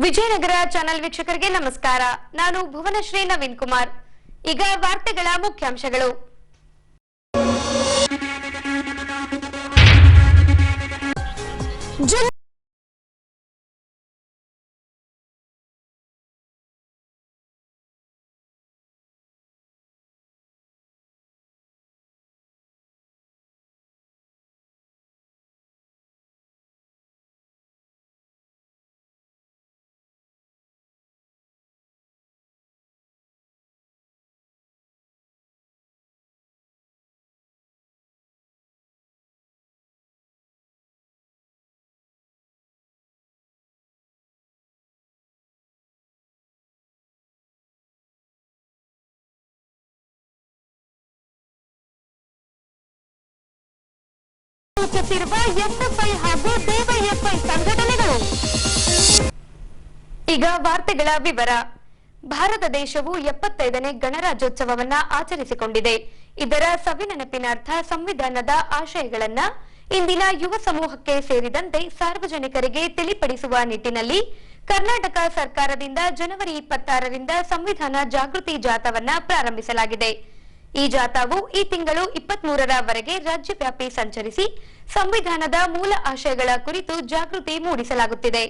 Vijayanagara channel ವೀಕ್ಷಕರಿಗೆ ನಮಸ್ಕಾರ. ನಾನು ಭುವನಶ್ರೀ ನವೀನ್ ಕುಮಾರ್. ಈಗ ವಾರ್ತೆಗಳ ಮುಖ್ಯಾಂಶಗಳು. ಎಸ್ಎಫ್ಐ ಹಾಗೂ ಡಿವೈಎಫ್ಐ ಸಂಘಟನೆಗಳು. ಈಗ ವಾರ್ತೆಗಳ ವಿವರ. ಭಾರತ ದೇಶವು 75ನೇ ಗಣರಾಜ್ಯೋತ್ಸವವನ್ನ ಆಚರಿಸಿಕೊಂಡಿದೆ. ಇದರ ಸವಿನೆನಪಿನಾರ್ಥ ಸಂವಿಧಾನದ ಆಶಯಗಳನ್ನ ಇಂದಿನ ಯುವ ಸಮೂಹಕ್ಕೆ ಸೇರಿದಂತೆ ಸಾರ್ವಜನಿಕರಿಗೆ ತಿಳಿಪಡಿಸುವ ನಿಟ್ಟಿನಲ್ಲಿ ಕರ್ನಾಟಕ ಸರ್ಕಾರದಿಂದ ಜನವರಿ 26ರಿಂದ ಸಂವಿಧಾನ ಜಾಗೃತಿ ಜಾಥಾವನ್ನ ಪ್ರಾರಂಭಿಸಲಾಗಿದೆ. ಈ ಜಾಥಾವು ಈ ತಿಂಗಳು 23ರವರೆಗೆ ರಾಜ್ಯವ್ಯಾಪಿ ಸಂಚರಿಸಿ ಸಂವಿಧಾನದ ಮೂಲ ಆಶಯಗಳ ಕುರಿತು ಜಾಗೃತಿ ಮೂಡಿಸಲಾಗುತ್ತಿದೆ.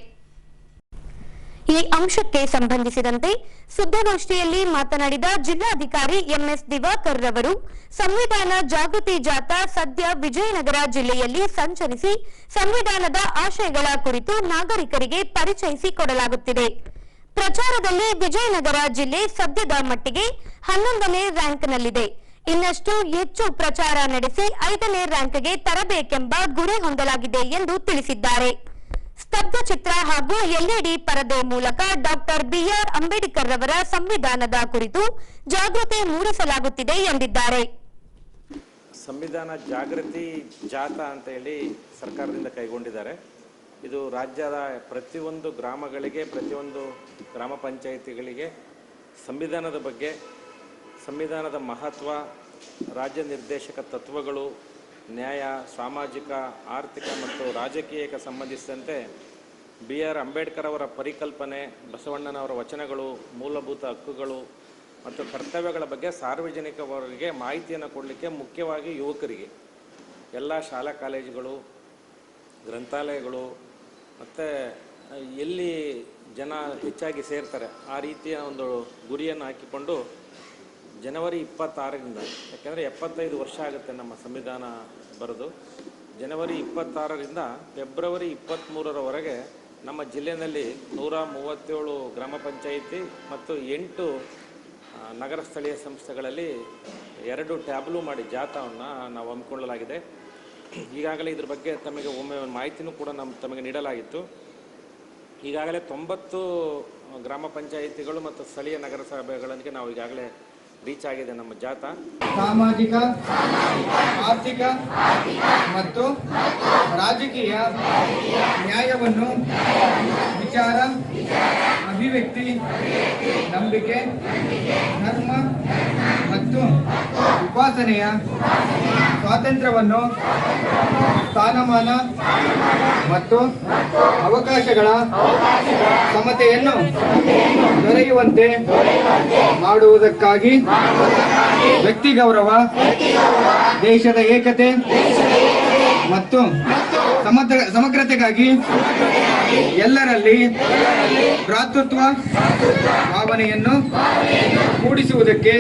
ಈ ಅಂಶಕ್ಕೆ ಸಂಬಂಧಿಸಿದಂತೆ ಸುದ್ದಿಗೋಷ್ಠಿಯಲ್ಲಿ ಮಾತನಾಡಿದ ಜಿಲ್ಲಾಧಿಕಾರಿ ಎಂಎಸ್ ದಿವಾಕರ್ ರವರು, ಸಂವಿಧಾನ ಜಾಗೃತಿ ಜಾಥಾ ಸದ್ಯ ವಿಜಯನಗರ ಜಿಲ್ಲೆಯಲ್ಲಿ ಸಂಚರಿಸಿ ಸಂವಿಧಾನದ ಆಶಯಗಳ ಕುರಿತು ನಾಗರಿಕರಿಗೆ ಪರಿಚಯಿಸಿಕೊಡಲಾಗುತ್ತಿದೆ. ಪ್ರಚಾರದಲ್ಲಿ ವಿಜಯನಗರ ಜಿಲ್ಲೆ ಸದ್ಯದ ಮಟ್ಟಿಗೆ 11ನೇ ರ್ಯಾಂಕ್ನಲ್ಲಿದೆ. ಇನ್ನಷ್ಟು ಹೆಚ್ಚು ಪ್ರಚಾರ ನಡೆಸಿ 5ನೇ ರ್ಯಾಂಕ್ಗೆ ತರಬೇಕೆಂಬ ಗುರಿ ಹೊಂದಲಾಗಿದೆ ಎಂದು ತಿಳಿಸಿದ್ದಾರೆ. ಸ್ತಬ್ಧ ಚಿತ್ರ ಹಾಗೂ ಎಲ್ಇಡಿ ಪರದೆ ಮೂಲಕ ಡಾಕ್ಟರ್ ಬಿಆರ್ ಅಂಬೇಡ್ಕರ್ ರವರ ಸಂವಿಧಾನದ ಕುರಿತು ಜಾಗೃತಿ ಮೂಡಿಸಲಾಗುತ್ತಿದೆ ಎಂದಿದ್ದಾರೆ. ಸಂವಿಧಾನ ಜಾಗೃತಿ ಜಾಥಾ ಅಂತ ಹೇಳಿ ಸರ್ಕಾರದಿಂದ ಕೈಗೊಂಡಿದ್ದಾರೆ. ಇದು ರಾಜ್ಯದ ಪ್ರತಿಯೊಂದು ಗ್ರಾಮಗಳಿಗೆ, ಪ್ರತಿಯೊಂದು ಗ್ರಾಮ ಪಂಚಾಯಿತಿಗಳಿಗೆ ಸಂವಿಧಾನದ ಬಗ್ಗೆ, ಸಂವಿಧಾನದ ಮಹತ್ವ, ರಾಜ್ಯ ನಿರ್ದೇಶಕ ತತ್ವಗಳು, ನ್ಯಾಯ, ಸಾಮಾಜಿಕ, ಆರ್ಥಿಕ ಮತ್ತು ರಾಜಕೀಯಕ್ಕೆ ಸಂಬಂಧಿಸಿದಂತೆ ಬಿಆರ್ ಅಂಬೇಡ್ಕರ್ ಅವರ ಪರಿಕಲ್ಪನೆ, ಬಸವಣ್ಣನವರ ವಚನಗಳು, ಮೂಲಭೂತ ಹಕ್ಕುಗಳು ಮತ್ತು ಕರ್ತವ್ಯಗಳ ಬಗ್ಗೆ ಸಾರ್ವಜನಿಕರಿಗೆ ಮಾಹಿತಿಯನ್ನು ಕೊಡಲಿಕ್ಕೆ, ಮುಖ್ಯವಾಗಿ ಯುವಕರಿಗೆ ಎಲ್ಲ ಶಾಲಾ ಕಾಲೇಜುಗಳು, ಗ್ರಂಥಾಲಯಗಳು ಮತ್ತು ಎಲ್ಲಿ ಜನ ಹೆಚ್ಚಾಗಿ ಸೇರ್ತಾರೆ ಆ ರೀತಿಯ ಒಂದು ಗುರಿಯನ್ನು ಹಾಕಿಕೊಂಡು ಜನವರಿ 26ರಿಂದ, ಯಾಕೆಂದರೆ 75 ವರ್ಷ ಆಗುತ್ತೆ ನಮ್ಮ ಸಂವಿಧಾನ ಬರೆದು, ಜನವರಿ 26ರಿಂದ ಫೆಬ್ರವರಿ 23ರವರೆಗೆ ನಮ್ಮ ಜಿಲ್ಲೆಯಲ್ಲಿ 137 ಗ್ರಾಮ ಪಂಚಾಯಿತಿ ಮತ್ತು 8 ನಗರ ಸ್ಥಳೀಯ ಸಂಸ್ಥೆಗಳಲ್ಲಿ 2 ಟ್ಯಾಬ್ಲು ಮಾಡಿ ಜಾಥಾವನ್ನು ನಾವು ಹಮ್ಮಿಕೊಳ್ಳಲಾಗಿದೆ. ಈಗಾಗಲೇ ಇದ್ರ ಬಗ್ಗೆ ತಮಗೆ ಒಮ್ಮೆ ಮಾಹಿತಿನೂ ಕೂಡ ತಮಗೆ ನೀಡಲಾಗಿತ್ತು. ಈಗಾಗಲೇ 90 ಗ್ರಾಮ ಪಂಚಾಯಿತಿಗಳು ಮತ್ತು ಸ್ಥಳೀಯ ನಗರಸಭೆಗಳಿಗೆ ನಾವು ಈಗಾಗಲೇ ರೀಚ್ ಆಗಿದೆ ನಮ್ಮ ಜಾಥಾ. ಸಾಮಾಜಿಕ, ಆರ್ಥಿಕ ಮತ್ತು ರಾಜಕೀಯ ನ್ಯಾಯವನ್ನು ವಿಚಾರ, ಅಭಿವ್ಯಕ್ತಿ, ನಂಬಿಕೆ, ಧರ್ಮ ಮತ್ತು ಉಪಾಸನೆಯ ಸ್ವಾತಂತ್ರ್ಯವನ್ನು, ಸ್ಥಾನಮಾನ ಮತ್ತು ಅವಕಾಶಗಳ ಸಮತೆಯನ್ನು ದೊರೆಯುವಂತೆ ಮಾಡುವುದಕ್ಕಾಗಿ ವ್ಯಕ್ತಿ ಗೌರವ, ದೇಶದ ಏಕತೆ ಮತ್ತು ಸಮಗ್ರತೆಗಾಗಿ ಎಲ್ಲರಲ್ಲಿ ಭ್ರಾತೃತ್ವ ಭಾವನೆಯನ್ನು ಮೂಡಿಸುವುದಕ್ಕೆ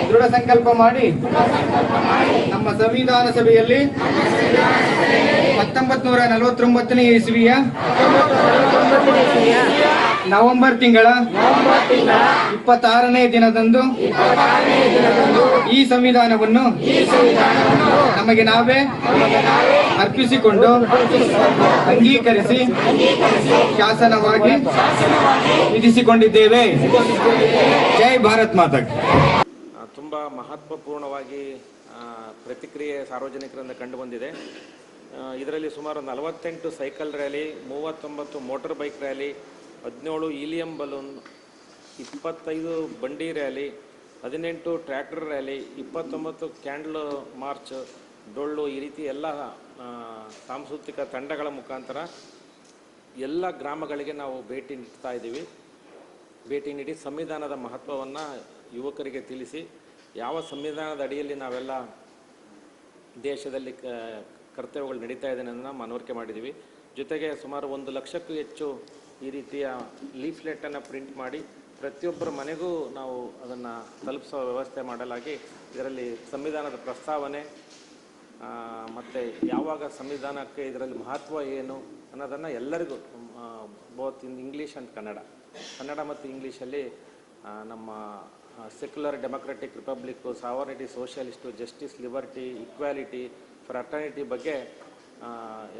ದೃಢ ಸಂಕಲ್ಪ ಮಾಡಿ ನಮ್ಮ ಸಂವಿಧಾನ ಸಭೆಯಲ್ಲಿ 1949ನೇ ಇಸವಿಯ ನವೆಂಬರ್ ತಿಂಗಳ 26ನೇ ದಿನದಂದು ಈ ಸಂವಿಧಾನವನ್ನು ನಮಗೆ ನಾವೇ ಅರ್ಪಿಸಿಕೊಂಡು ಅಂಗೀಕರಿಸಿ ಶಾಸನವಾಗಿ ವಿಧಿಸಿಕೊಂಡಿದ್ದೇವೆ. ಜೈ ಭಾರತ್ ಮಾತಾ. ತುಂಬ ಮಹತ್ವಪೂರ್ಣವಾಗಿ ಪ್ರತಿಕ್ರಿಯೆ ಸಾರ್ವಜನಿಕರಿಂದ ಕಂಡುಬಂದಿದೆ. ಇದರಲ್ಲಿ ಸುಮಾರು 48 cycle rally, 39 motor bike rally, 17 helium balloon, 25 ಬಂಡಿ rally, 18 tractor rally, 29 candle March, ಡೊಳ್ಳು, ಈ ರೀತಿ ಎಲ್ಲ ಸಾಂಸ್ಕೃತಿಕ ತಂಡಗಳ ಮುಖಾಂತರ ಎಲ್ಲ ಗ್ರಾಮಗಳಿಗೆ ನಾವು ಭೇಟಿ ನೀಡ್ತಾ ಇದ್ದೀವಿ. ಭೇಟಿ ನೀಡಿ ಸಂವಿಧಾನದ ಮಹತ್ವವನ್ನು ಯುವಕರಿಗೆ ತಿಳಿಸಿ ಯಾವ ಸಂವಿಧಾನದ ಅಡಿಯಲ್ಲಿ ನಾವೆಲ್ಲ ದೇಶದಲ್ಲಿ ಕರ್ತವ್ಯಗಳು ನಡೀತಾ ಇದೆ ಅನ್ನೋದನ್ನು ಮನವರಿಕೆ ಮಾಡಿದ್ದೀವಿ. ಜೊತೆಗೆ ಸುಮಾರು 1 ಲಕ್ಷಕ್ಕೂ ಹೆಚ್ಚು ಈ ರೀತಿಯ ಲೀಫ್ಲೆಟನ್ನು ಪ್ರಿಂಟ್ ಮಾಡಿ ಪ್ರತಿಯೊಬ್ಬರ ಮನೆಗೂ ನಾವು ಅದನ್ನು ತಲುಪಿಸೋ ವ್ಯವಸ್ಥೆ ಮಾಡಲಾಗಿ ಇದರಲ್ಲಿ ಸಂವಿಧಾನದ ಪ್ರಸ್ತಾವನೆ ಮತ್ತು ಯಾವಾಗ ಸಂವಿಧಾನಕ್ಕೆ ಇದರಲ್ಲಿ ಮಹತ್ವ ಏನು ಅನ್ನೋದನ್ನು ಎಲ್ಲರಿಗೂ both in English and Kannada ಮತ್ತು ಇಂಗ್ಲೀಷಲ್ಲಿ ನಮ್ಮ secular democratic republic, sovereignty, socialist, justice, liberty, equality, fraternity ಬಗ್ಗೆ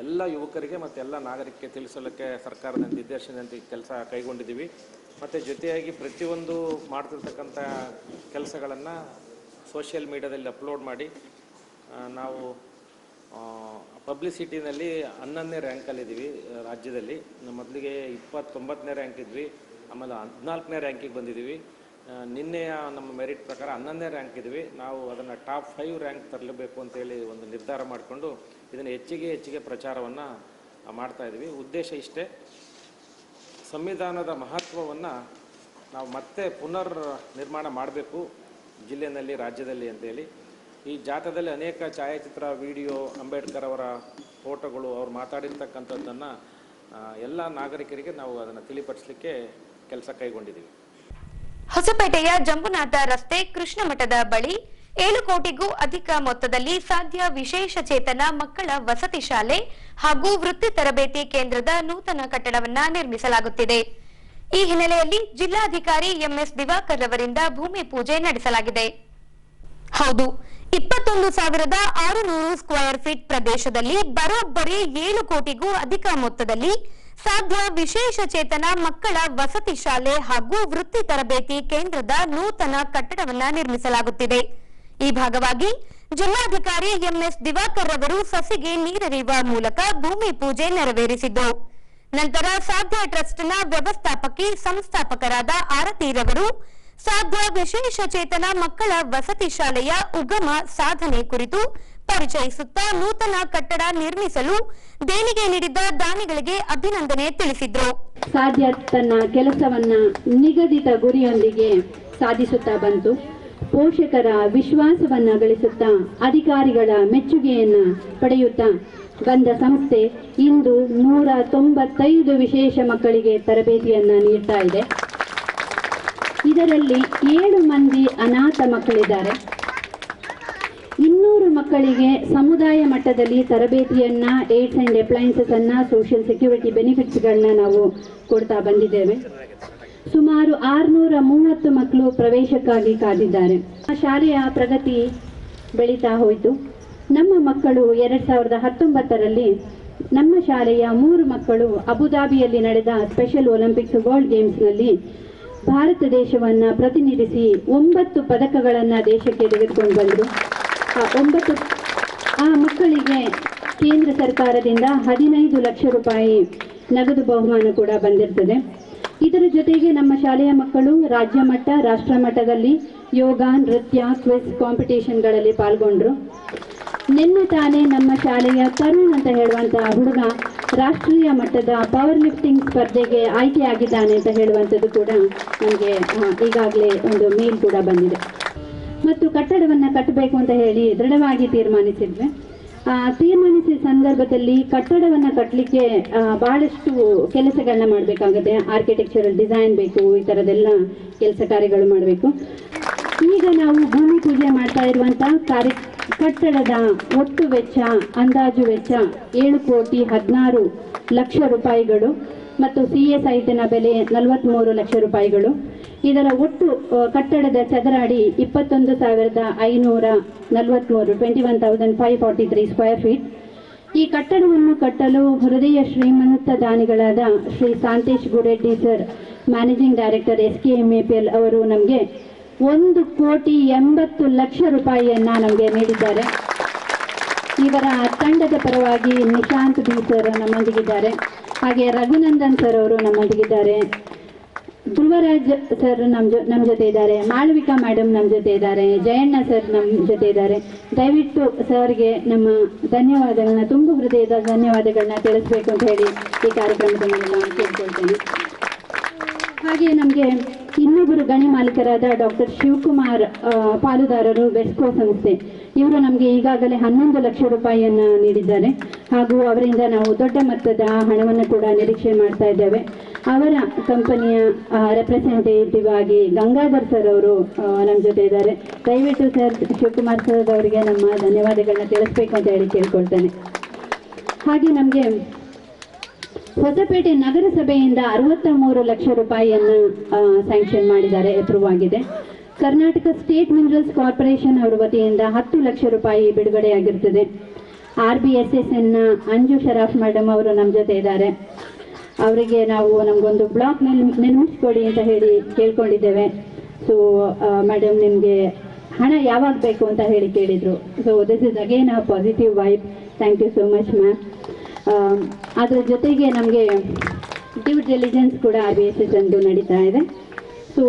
ಎಲ್ಲ ಯುವಕರಿಗೆ ಮತ್ತು ಎಲ್ಲ ನಾಗರಿಕರಿಗೆ ತಿಳಿಸಲಿಕ್ಕೆ ಸರ್ಕಾರದ ನಿರ್ದೇಶನದಂತೆ ಕೆಲಸ ಕೈಗೊಂಡಿದ್ದೀವಿ. ಮತ್ತು ಜೊತೆಯಾಗಿ ಪ್ರತಿಯೊಂದು ಮಾಡ್ತಿರ್ತಕ್ಕಂಥ ಕೆಲಸಗಳನ್ನು ಸೋಷಿಯಲ್ ಮೀಡಿಯಾದಲ್ಲಿ ಅಪ್ಲೋಡ್ ಮಾಡಿ ನಾವು ಪಬ್ಲಿಸಿಟಿನಲ್ಲಿ 11ನೇ ರ್ಯಾಂಕಲ್ಲಿದ್ದೀವಿ ರಾಜ್ಯದಲ್ಲಿ. ಮೊದಲಿಗೆ 29ನೇ ರ್ಯಾಂಕ್ ಇದ್ವಿ, ಆಮೇಲೆ 14ನೇ ರ್ಯಾಂಕಿಗೆ ಬಂದಿದ್ದೀವಿ. ನಿನ್ನೆಯ ನಮ್ಮ ಮೆರಿಟ್ ಪ್ರಕಾರ 11ನೇ ರ್ಯಾಂಕ್ ಇದ್ವಿ. ನಾವು ಅದನ್ನು ಟಾಪ್ 5 ರ್ಯಾಂಕ್ ತರಲೇಬೇಕು ಅಂತೇಳಿ ಒಂದು ನಿರ್ಧಾರ ಮಾಡಿಕೊಂಡು ಇದನ್ನು ಹೆಚ್ಚಿಗೆ ಪ್ರಚಾರವನ್ನು ಮಾಡ್ತಾಯಿದ್ವಿ. ಉದ್ದೇಶ ಇಷ್ಟೇ, ಸಂವಿಧಾನದ ಮಹತ್ವವನ್ನು ನಾವು ಮತ್ತೆ ಪುನರ್ ನಿರ್ಮಾಣ ಮಾಡಬೇಕು ಜಿಲ್ಲೆಯಲ್ಲಿ, ರಾಜ್ಯದಲ್ಲಿ ಅಂತೇಳಿ. ಈ ಜಾಥಾದಲ್ಲಿ ಅನೇಕ ಛಾಯಾಚಿತ್ರ, ವಿಡಿಯೋ, ಅಂಬೇಡ್ಕರ್ ಅವರ ಫೋಟೋಗಳು, ಅವ್ರು ಮಾತಾಡಿರ್ತಕ್ಕಂಥದ್ದನ್ನು ಎಲ್ಲ ನಾಗರಿಕರಿಗೆ ನಾವು ಅದನ್ನು ತಿಳಿಪಡಿಸಲಿಕ್ಕೆ ಕೆಲಸ ಕೈಗೊಂಡಿದ್ದೀವಿ. ಹೊಸಪೇಟೆಯ ಜಂಬುನಾಥ ರಸ್ತೆ ಕೃಷ್ಣ ಮಠದ ಬಳಿ 7 ಕೋಟಿಗೂ ಅಧಿಕ ಮೊತ್ತದಲ್ಲಿ ಸಾಧ್ಯ ವಿಶೇಷ ಚೇತನ ಮಕ್ಕಳ ವಸತಿ ಶಾಲೆ ಹಾಗೂ ವೃತ್ತಿ ತರಬೇತಿ ಕೇಂದ್ರದ ನೂತನ ಕಟ್ಟಡವನ್ನ ನಿರ್ಮಿಸಲಾಗುತ್ತಿದೆ. ಈ ಹಿನ್ನೆಲೆಯಲ್ಲಿ ಜಿಲ್ಲಾಧಿಕಾರಿ ಎಂಎಸ್ ದಿವಾಕರ್ ಅವರಿಂದ ಭೂಮಿ ಪೂಜೆ ನಡೆಸಲಾಗಿದೆ. ಹೌದು, 21,600 ಸ್ಕ್ವೇರ್ ಫೀಟ್ ಪ್ರದೇಶದಲ್ಲಿ ಬರೋಬ್ಬರಿ 7 ಕೋಟಿಗೂ ಅಧಿಕ ಮೊತ್ತದಲ್ಲಿ ಸಾಧ್ಯ ವಿಶೇಷ ಚೇತನ ಮಕ್ಕಳ ವಸತಿ ಶಾಲೆ ಹಾಗೂ ವೃತ್ತಿ ತರಬೇತಿ ಕೇಂದ್ರದ ನೂತನ ಕಟ್ಟಡವನ್ನ ನಿರ್ಮಿಸಲಾಗುತ್ತಿದೆ. ಈ ಭಾಗವಾಗಿ ಜಿಲ್ಲಾಧಿಕಾರಿ ಎಂಎಸ್ ದಿವಾಕರ್ ಅವರು ಸಸಿಗೆ ನೀರೆರೆಯುವ ಮೂಲಕ ಭೂಮಿ ಪೂಜೆ ನೆರವೇರಿಸಿದ್ದು, ನಂತರ ಸಾಧ್ಯ ಟ್ರಸ್ಟ್ನ ವ್ಯವಸ್ಥಾಪಕಿ ಸಂಸ್ಥಾಪಕರಾದ ಆರತಿರವರು ಸಾಧ್ಯ ವಿಶೇಷ ಚೇತನ ಮಕ್ಕಳ ವಸತಿ ಶಾಲೆಯ ಉಗಮ ಸಾಧನೆ ಕುರಿತು ಪರಿಚಯಿಸುತ್ತಾ ನೂತನ ಕಟ್ಟಡ ನಿರ್ಮಿಸಲು ದೇಣಿಗೆ ನೀಡಿದ್ದ ದಾನಿಗಳಿಗೆ ಅಭಿನಂದನೆ ತಿಳಿಸಿದ್ರು. ಸಾಧ್ಯ ತನ್ನ ಕೆಲಸವನ್ನ ನಿಗದಿತ ಗುರಿಯೊಂದಿಗೆ ಸಾಧಿಸುತ್ತಾ ಬಂತು. ಪೋಷಕರ ವಿಶ್ವಾಸವನ್ನ ಗಳಿಸುತ್ತಾ ಅಧಿಕಾರಿಗಳ ಮೆಚ್ಚುಗೆಯನ್ನ ಪಡೆಯುತ್ತಾ ಬಂದ ಸಂಸ್ಥೆ ಇಂದು 195 ವಿಶೇಷ ಮಕ್ಕಳಿಗೆ ತರಬೇತಿಯನ್ನ ನೀಡ್ತಾ ಇದೆ. ಇದರಲ್ಲಿ 7 ಮಂದಿ ಅನಾಥ ಮಕ್ಕಳಿದ್ದಾರೆ. 200 ಮಕ್ಕಳಿಗೆ ಸಮುದಾಯ ಮಟ್ಟದಲ್ಲಿ ತರಬೇತಿಯನ್ನ, ಏಡ್ಸ್ ಅಂಡ್ ಅಪ್ಲೈನ್ಸಸ್ ಅನ್ನ, ಸೋಷಿಯಲ್ ಸೆಕ್ಯೂರಿಟಿ ಬೆನಿಫಿಟ್ಸ್ಗಳನ್ನ ನಾವು ಕೊಡ್ತಾ ಬಂದಿದ್ದೇವೆ. ಸುಮಾರು 630 ಮಕ್ಕಳು ಪ್ರವೇಶಕ್ಕಾಗಿ ಕಾದಿದ್ದಾರೆ. ಶಾಲೆಯ ಪ್ರಗತಿ ಬೆಳೀತಾ ಹೋಯಿತು. ನಮ್ಮ ಮಕ್ಕಳು 2019ರಲ್ಲಿ ನಮ್ಮ ಶಾಲೆಯ 3 ಮಕ್ಕಳು ಅಬುದಾಬಿಯಲ್ಲಿ ನಡೆದ ಸ್ಪೆಷಲ್ ಒಲಿಂಪಿಕ್ಸ್ ವರ್ಲ್ಡ್ ಗೇಮ್ಸ್ನಲ್ಲಿ ಭಾರತ ದೇಶವನ್ನ ಪ್ರತಿನಿಧಿಸಿ 9 ಪದಕಗಳನ್ನು ದೇಶಕ್ಕೆ ತೆಗೆದುಕೊಂಡು ಬಂದರು. ಆ ಮಕ್ಕಳಿಗೆ ಕೇಂದ್ರ ಸರ್ಕಾರದಿಂದ 15 ಲಕ್ಷ ರೂಪಾಯಿ ನಗದು ಬಹುಮಾನ ಕೂಡ ಬಂದಿರ್ತದೆ. ಇದರ ಜೊತೆಗೆ ನಮ್ಮ ಶಾಲೆಯ ಮಕ್ಕಳು ರಾಜ್ಯ ಮಟ್ಟ, ರಾಷ್ಟ್ರ ಮಟ್ಟದಲ್ಲಿ ಯೋಗ, ನೃತ್ಯ, ಕ್ವಿಜ್ ಕಾಂಪಿಟೇಷನ್ಗಳಲ್ಲಿ ಪಾಲ್ಗೊಂಡ್ರು. ನಿನ್ನೆ ತಾನೇ ನಮ್ಮ ಶಾಲೆಯ ತರುಣ್ ಅಂತ ಹೇಳುವಂತಹ ಹುಡುಗ ರಾಷ್ಟ್ರೀಯ ಮಟ್ಟದ ಪವರ್ ಲಿಫ್ಟಿಂಗ್ ಸ್ಪರ್ಧೆಗೆ ಆಯ್ಕೆಯಾಗಿದ್ದಾನೆ ಅಂತ ಹೇಳುವಂಥದ್ದು ಕೂಡ ನಮಗೆ ಈಗಾಗಲೇ ಒಂದು ಮೇಲ್ ಕೂಡ ಬಂದಿದೆ. ಮತ್ತು ಕಟ್ಟಡವನ್ನು ಕಟ್ಟಬೇಕು ಅಂತ ಹೇಳಿ ದೃಢವಾಗಿ ತೀರ್ಮಾನಿಸಿದ್ವಿ. ತೀರ್ಮಾನಿಸಿದ ಸಂದರ್ಭದಲ್ಲಿ ಕಟ್ಟಡವನ್ನು ಕಟ್ಟಲಿಕ್ಕೆ ಬಹಳಷ್ಟು ಕೆಲಸಗಳನ್ನ ಮಾಡಬೇಕಾಗುತ್ತೆ. ಆರ್ಕಿಟೆಕ್ಚರಲ್ ಡಿಸೈನ್ ಬೇಕು, ಈ ಥರದೆಲ್ಲ ಕೆಲಸ ಕಾರ್ಯಗಳು ಮಾಡಬೇಕು. ಈಗ ನಾವು ಭೂಮಿ ಪೂಜೆ ಮಾಡ್ತಾ ಇರುವಂಥ ಕಟ್ಟಡದ ಒಟ್ಟು ವೆಚ್ಚ, ಅಂದಾಜು ವೆಚ್ಚ 7,16 ಲಕ್ಷ ರೂಪಾಯಿಗಳು ಮತ್ತು CS ಸೈಟಿನ ಬೆಲೆ 43 ಲಕ್ಷ ರೂಪಾಯಿಗಳು. ಇದರ ಒಟ್ಟು ಕಟ್ಟಡದ ಚದರ ಅಡಿ 21,543 21,543 ಸ್ಕ್ವೇರ್ ಫೀಟ್. ಈ ಕಟ್ಟಡವನ್ನು ಕಟ್ಟಲು ಹೃದಯ ಶ್ರೀಮಂತ ದಾನಿಗಳಾದ Shri Shantesh Gureddy sir, managing director SKMAPL ಅವರು ನಮಗೆ 1,80 ಲಕ್ಷ ರೂಪಾಯಿಯನ್ನ ನಮಗೆ ನೀಡಿದ್ದಾರೆ. ಇವರ ತಂಡದ ಪರವಾಗಿ ನಿಶಾಂತ್ ಬಿ ಸರ್ ನಮ್ಮೊಂದಿಗಿದ್ದಾರೆ, ಹಾಗೆ ರಘುನಂದನ್ ಸರ್ ಅವರು ನಮ್ಮೊಂದಿಗಿದ್ದಾರೆ. ಧ್ರುವರಾಜ್ ಸರ್ ನಮ್ಮ ಜೊತೆ ಇದ್ದಾರೆ, ಮಾಳವಿಕಾ ಮೇಡಮ್ ನಮ್ಮ ಜೊತೆ ಇದ್ದಾರೆ, ಜಯಣ್ಣ ಸರ್ ನಮ್ಮ ಜೊತೆ ಇದ್ದಾರೆ. ದಯವಿಟ್ಟು ಸರ್ಗೆ ನಮ್ಮ ಧನ್ಯವಾದಗಳನ್ನ, ತುಂಬ ಹೃದಯದ ಧನ್ಯವಾದಗಳನ್ನ ತಿಳಿಸ್ಬೇಕು ಅಂತ ಹೇಳಿ ಈ ಕಾರ್ಯಕ್ರಮದಲ್ಲಿ ನಾನು ಕೇಳ್ಕೊಳ್ತೇನೆ. ಹಾಗೆ ನಮಗೆ ಇನ್ನೊಬ್ಬರು ಗಣಿ ಮಾಲೀಕರಾದ ಡಾಕ್ಟರ್ ಶಿವಕುಮಾರ್ ಪಾಲುದಾರರು ಬೆಸ್ಕೋ ಸಂಸ್ಥೆ, ಇವರು ನಮಗೆ ಈಗಾಗಲೇ 11 ಲಕ್ಷ ರೂಪಾಯಿಯನ್ನು ನೀಡಿದ್ದಾರೆ. ಹಾಗೂ ಅವರಿಂದ ನಾವು ದೊಡ್ಡ ಮೊತ್ತದ ಹಣವನ್ನು ಕೂಡ ನಿರೀಕ್ಷೆ ಮಾಡ್ತಾ ಇದ್ದೇವೆ. ಅವರ ಕಂಪನಿಯ ರೆಪ್ರೆಸೆಂಟೇಟಿವ್ ಆಗಿ ಗಂಗಾಧರ್ ಸರ್ ಅವರು ನಮ್ಮ ಜೊತೆ ಇದ್ದಾರೆ. ದಯವಿಟ್ಟು ಸರ್ ಶಿವಕುಮಾರ್ ಸರ್ ಅವರಿಗೆ ನಮ್ಮ ಧನ್ಯವಾದಗಳನ್ನ ತಿಳಿಸ್ಬೇಕು ಅಂತ ಹೇಳಿ ಕೇಳ್ಕೊಳ್ತೇನೆ. ಹಾಗೆ ನಮಗೆ ಹೊಸಪೇಟೆ ನಗರಸಭೆಯಿಂದ 63 ಲಕ್ಷ ರೂಪಾಯಿಯನ್ನು ಸ್ಯಾಂಕ್ಷನ್ ಮಾಡಿದ್ದಾರೆ, ಅಪ್ರೂವ್ ಆಗಿದೆ. ಕರ್ನಾಟಕ ಸ್ಟೇಟ್ ಮಿನರಲ್ಸ್ ಕಾರ್ಪೊರೇಷನ್ ಅವರ ವತಿಯಿಂದ 10 ಲಕ್ಷ ರೂಪಾಯಿ ಬಿಡುಗಡೆಯಾಗಿರ್ತದೆ. RBSSನ ಅಂಜು ಶರಾಫ್ ಮೇಡಮ್ ಅವರು ನಮ್ಮ ಜೊತೆ ಇದ್ದಾರೆ. ಅವರಿಗೆ ನಾವು ನಮಗೊಂದು ಬ್ಲಾಕ್ ನಿರ್ಮಿಸ್ಕೊಡಿ ಅಂತ ಹೇಳಿ ಕೇಳ್ಕೊಂಡಿದ್ದೇವೆ. ಸೊ ಮೇಡಮ್ ನಿಮಗೆ ಹಣ ಯಾವಾಗ ಬೇಕು ಅಂತ ಹೇಳಿ ಕೇಳಿದರು. So this is again a positive vibe. Thank you so much ma'am. ಅದರ ಜೊತೆಗೆ ನಮಗೆ ಡ್ಯೂ ಡಿಲಿಜೆನ್ಸ್ ಕೂಡ RBSS ಎಂದು ನಡೀತಾ ಇದೆ. ಸೊ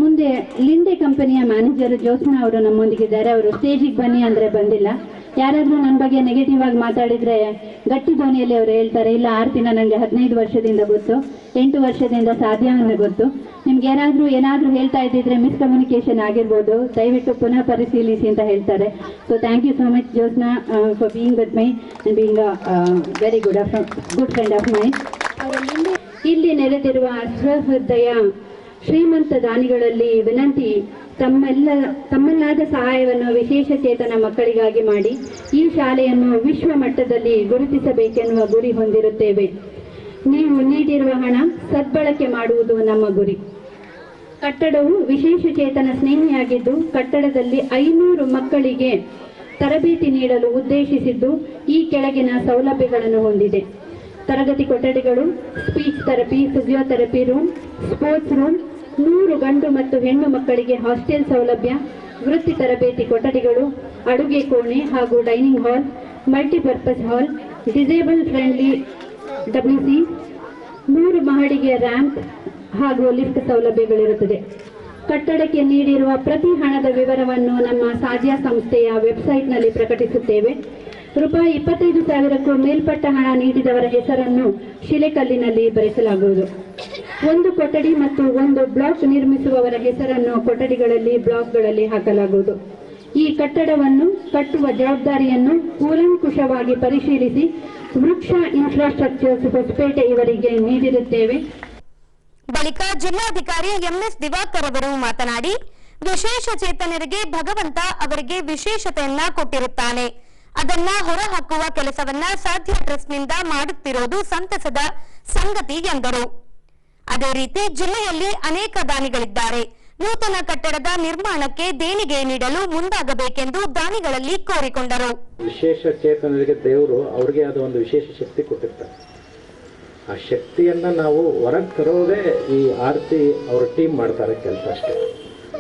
ಮುಂದೆ ಲಿಂಡೆ ಕಂಪನಿಯ ಮ್ಯಾನೇಜರ್ ಜ್ಯೋತ್ಸ್ನಾ ಅವರು ನಮ್ಮೊಂದಿಗಿದ್ದಾರೆ. ಅವರು ಸ್ಟೇಜಿಗೆ ಬನ್ನಿ ಅಂದರೆ ಬಂದಿಲ್ಲ. ಯಾರಾದರೂ ನನ್ನ ಬಗ್ಗೆ ನೆಗೆಟಿವ್ ಆಗಿ ಮಾತಾಡಿದರೆ ಗಟ್ಟಿ ಧ್ವನಿಯಲ್ಲಿ ಅವರು ಹೇಳ್ತಾರೆ, ಇಲ್ಲ ಆರ್ತಿನ ನನಗೆ 15 ವರ್ಷದಿಂದ ಗೊತ್ತು, 8 ವರ್ಷದಿಂದ ಸಾಧ್ಯವನ್ನು ಗೊತ್ತು, ನಿಮ್ಗೆ ಏನಾದರೂ ಹೇಳ್ತಾ ಇದ್ದಿದ್ರೆ ಮಿಸ್ಕಮ್ಯುನಿಕೇಶನ್ ಆಗಿರ್ಬೋದು, ದಯವಿಟ್ಟು ಪುನಃ ಪರಿಶೀಲಿಸಿ ಅಂತ ಹೇಳ್ತಾರೆ. So thank you so much Jyotsna for being with my and being very good friend of my. ಇಲ್ಲಿ ನೆರೆದಿರುವ ಸಹೃದಯ ಶ್ರೀಮಂತ ದಾನಿಗಳಲ್ಲಿ ವಿನಂತಿ, ತಮ್ಮಲ್ಲಾದ ಸಹಾಯವನ್ನು ವಿಶೇಷ ಚೇತನ ಮಕ್ಕಳಿಗಾಗಿ ಮಾಡಿ ಈ ಶಾಲೆಯನ್ನು ವಿಶ್ವ ಮಟ್ಟದಲ್ಲಿ ಗುರುತಿಸಬೇಕೆನ್ನುವ ಗುರಿ ಹೊಂದಿರುತ್ತೇವೆ. ನೀವು ನೀಡಿರುವ ಹಣ ಸದ್ಬಳಕೆ ಮಾಡುವುದು ನಮ್ಮ ಗುರಿ. ಕಟ್ಟಡವು ವಿಶೇಷ ಚೇತನ ಸ್ನೇಹಿಯಾಗಿದ್ದು ಕಟ್ಟಡದಲ್ಲಿ 500 ಮಕ್ಕಳಿಗೆ ತರಬೇತಿ ನೀಡಲು ಉದ್ದೇಶಿಸಿದ್ದು ಈ ಕೆಳಗಿನ ಸೌಲಭ್ಯಗಳನ್ನು ಹೊಂದಿದೆ. ತರಗತಿ ಕೊಠಡಿಗಳು, speech therapy, physiotherapy room, sports room, 100 ಗಂಡು ಮತ್ತು ಹೆಣ್ಣು ಮಕ್ಕಳಿಗೆ ಹಾಸ್ಟೆಲ್ ಸೌಲಭ್ಯ, ವೃತ್ತಿ ತರಬೇತಿ ಕೊಠಡಿಗಳು, ಅಡುಗೆ ಕೋಣೆ ಹಾಗೂ ಡೈನಿಂಗ್ ಹಾಲ್, ಮಲ್ಟಿಪರ್ಪಸ್ ಹಾಲ್, ಡಿಸೇಬಲ್ ಫ್ರೆಂಡ್ಲಿ WC, 3 ಮಹಡಿಗೆ ರ್ಯಾಂಪ್ ಹಾಗೂ ಲಿಫ್ಟ್ ಸೌಲಭ್ಯಗಳಿರುತ್ತದೆ. ಕಟ್ಟಡಕ್ಕೆ ನೀಡಿರುವ ಪ್ರತಿ ಹಣದ ವಿವರವನ್ನು ನಮ್ಮ ಸಾಧ್ಯ ಸಂಸ್ಥೆಯ ವೆಬ್ಸೈಟ್ನಲ್ಲಿ ಪ್ರಕಟಿಸುತ್ತೇವೆ. ರೂಪಾಯಿ 25,000ಕ್ಕೂ ಮೇಲ್ಪಟ್ಟ ಹಣ ನೀಡಿದವರ ಹೆಸರನ್ನು ಶಿಲೆಕಲ್ಲಿನಲ್ಲಿ ಬರೆಸಲಾಗುವುದು. ಒಂದು ಕೊಠಡಿ ಮತ್ತು ಒಂದು ಬ್ಲಾಕ್ ನಿರ್ಮಿಸುವವರ ಹೆಸರನ್ನು ಕೊಠಡಿಗಳಲ್ಲಿ, ಬ್ಲಾಕ್ಗಳಲ್ಲಿ ಹಾಕಲಾಗುವುದು. ಈ ಕಟ್ಟಡವನ್ನು ಕಟ್ಟುವ ಜವಾಬ್ದಾರಿಯನ್ನು ಕೂಲಂಕುಷವಾಗಿ ಪರಿಶೀಲಿಸಿ ವೃಕ್ಷ ಇನ್ಫ್ರಾಸ್ಟ್ರಕ್ಚರ್ಸ್ ಹೊಸಪೇಟೆ ಇವರಿಗೆ ನೀಡಿರುತ್ತೇವೆ. ಬಳಿಕ ಜಿಲ್ಲಾಧಿಕಾರಿ MS ದಿವಾಕರ್ ಅವರು ಮಾತನಾಡಿ, ವಿಶೇಷ ಚೇತನರಿಗೆ ಭಗವಂತ ಅವರಿಗೆ ವಿಶೇಷತೆಯನ್ನ ಕೊಟ್ಟಿರುತ್ತಾನೆ. ಅದನ್ನ ಹೊರಹಾಕುವ ಕೆಲಸವನ್ನ ಸಾಧ್ಯ ಟ್ರಸ್ಟ್ನಿಂದ ಮಾಡುತ್ತಿರುವುದು ಸಂತಸದ ಸಂಗತಿ ಎಂದರು. ಅದೇ ರೀತಿ ಜಿಲ್ಲೆಯಲ್ಲಿ ಅನೇಕ ದಾನಿಗಳಿದ್ದಾರೆ. ನೂತನ ಕಟ್ಟಡದ ನಿರ್ಮಾಣಕ್ಕೆ ದೇಣಿಗೆ ನೀಡಲು ಮುಂದಾಗಬೇಕೆಂದು ದಾನಿಗಳಲ್ಲಿ ಕೋರಿಕೊಂಡರು. ವಿಶೇಷ ಚೇತನರಿಗೆ ದೇವರು ಅವ್ರಿಗೆ ಆದ ಒಂದು ವಿಶೇಷ ಶಕ್ತಿ ಕೊಟ್ಟಿರ್ತಾರೆ. ಆ ಶಕ್ತಿಯನ್ನ ನಾವು ಹೊರಗೆ ತರೋದೇ ಈ ಆರ್ತಿ ಅವರ ಟೀಮ್ ಮಾಡ್ತಾರೆ ಕೆಲಸ ಅಷ್ಟೇ.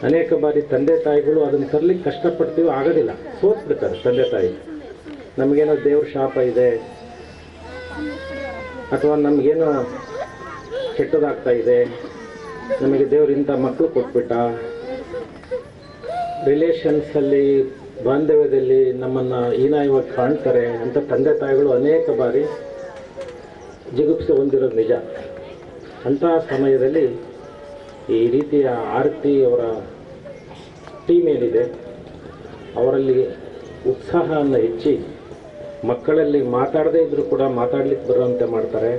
ಅನೇಕ ಬಾರಿ ತಂದೆ ತಾಯಿಗಳು ಅದನ್ನು ತರಲಿಕ್ಕೆ ಕಷ್ಟಪಡ್ತೀವಿ, ಆಗೋದಿಲ್ಲ, ಸೋತ್ಬಿಡ್ತಾರೆ ತಂದೆ ತಾಯಿ. ನಮಗೇನೋ ದೇವ್ರ ಶಾಪ ಇದೆ ಅಥವಾ ನಮಗೇನೋ ಕೆಟ್ಟದಾಗ್ತಾ ಇದೆ, ನಮಗೆ ದೇವ್ರು ಇಂಥ ಮಕ್ಕಳು ಕೊಟ್ಬಿಟ್ಟ, ರಿಲೇಷನ್ಸಲ್ಲಿ ಬಾಂಧವ್ಯದಲ್ಲಿ ನಮ್ಮನ್ನು ಹೀನಾಯವಾಗಿ ಕಾಣ್ತಾರೆ ಅಂತ ತಂದೆ ತಾಯಿಗಳು ಅನೇಕ ಬಾರಿ ಜಿಗುಪ್ಸೆ ಹೊಂದಿರೋದು ನಿಜ. ಅಂತಹ ಸಮಯದಲ್ಲಿ ಈ ರೀತಿಯ ಆರತಿ ಅವರ ಟೀಮ್ ಏನಿದೆ ಅವರಲ್ಲಿ ಉತ್ಸಾಹವನ್ನು ಹೆಚ್ಚಿ ಮಕ್ಕಳಲ್ಲಿ ಮಾತಾಡದೇ ಇದ್ದರೂ ಕೂಡ ಮಾತಾಡ್ಲಿಕ್ಕೆ ಬರುವಂತೆ ಮಾಡ್ತಾರೆ.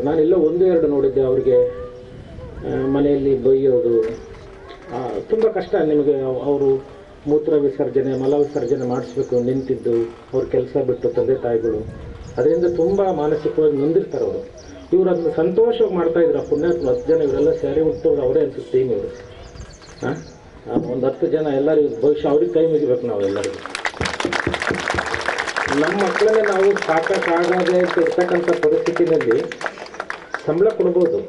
ನಾನೆಲ್ಲೋ 1-2 ನೋಡಿದ್ದೆ, ಅವರಿಗೆ ಮನೆಯಲ್ಲಿ ಬೈಯೋದು ತುಂಬ ಕಷ್ಟ. ನಿಮಗೆ ಅವರು ಮೂತ್ರ ವಿಸರ್ಜನೆ, ಮಲ ವಿಸರ್ಜನೆ ಮಾಡಿಸ್ಬೇಕು ನಿಂತಿದ್ದು ಅವ್ರ ಕೆಲಸ ಬಿಟ್ಟು ತಂದೆ ತಾಯಿಗಳು, ಅದರಿಂದ ತುಂಬ ಮಾನಸಿಕವಾಗಿ ನೊಂದಿರ್ತಾರೆ ಅವರು. ಇವರು ಅದನ್ನು ಸಂತೋಷವಾಗಿ ಮಾಡ್ತಾಯಿದ್ರು. ಆ ಪುಣ್ಯಾತ್ಮ 10 ಜನ ಇವರೆಲ್ಲ ಸೇರಿ ಹುಟ್ಟೋರು ಅವರೇ ಅನ್ಸುತ್ತೆ ಟೀಮ್ ಇವರು. ಒಂದು 10 ಜನ ಎಲ್ಲರಿಗೂ ಭವಿಷ್ಯ ಅವ್ರಿಗೆ ಕೈ ಮುಗಿಬೇಕು ನಾವು ಎಲ್ಲರಿಗೂ. ನಮ್ಮ ಮಕ್ಕಳನ್ನೇ ನಾವು ಸಾಕಾಗದೆ ಇರ್ತಕ್ಕಂಥ ಪರಿಸ್ಥಿತಿನಲ್ಲಿ ಸಂಬಳ ಕೊಡ್ಬೋದು.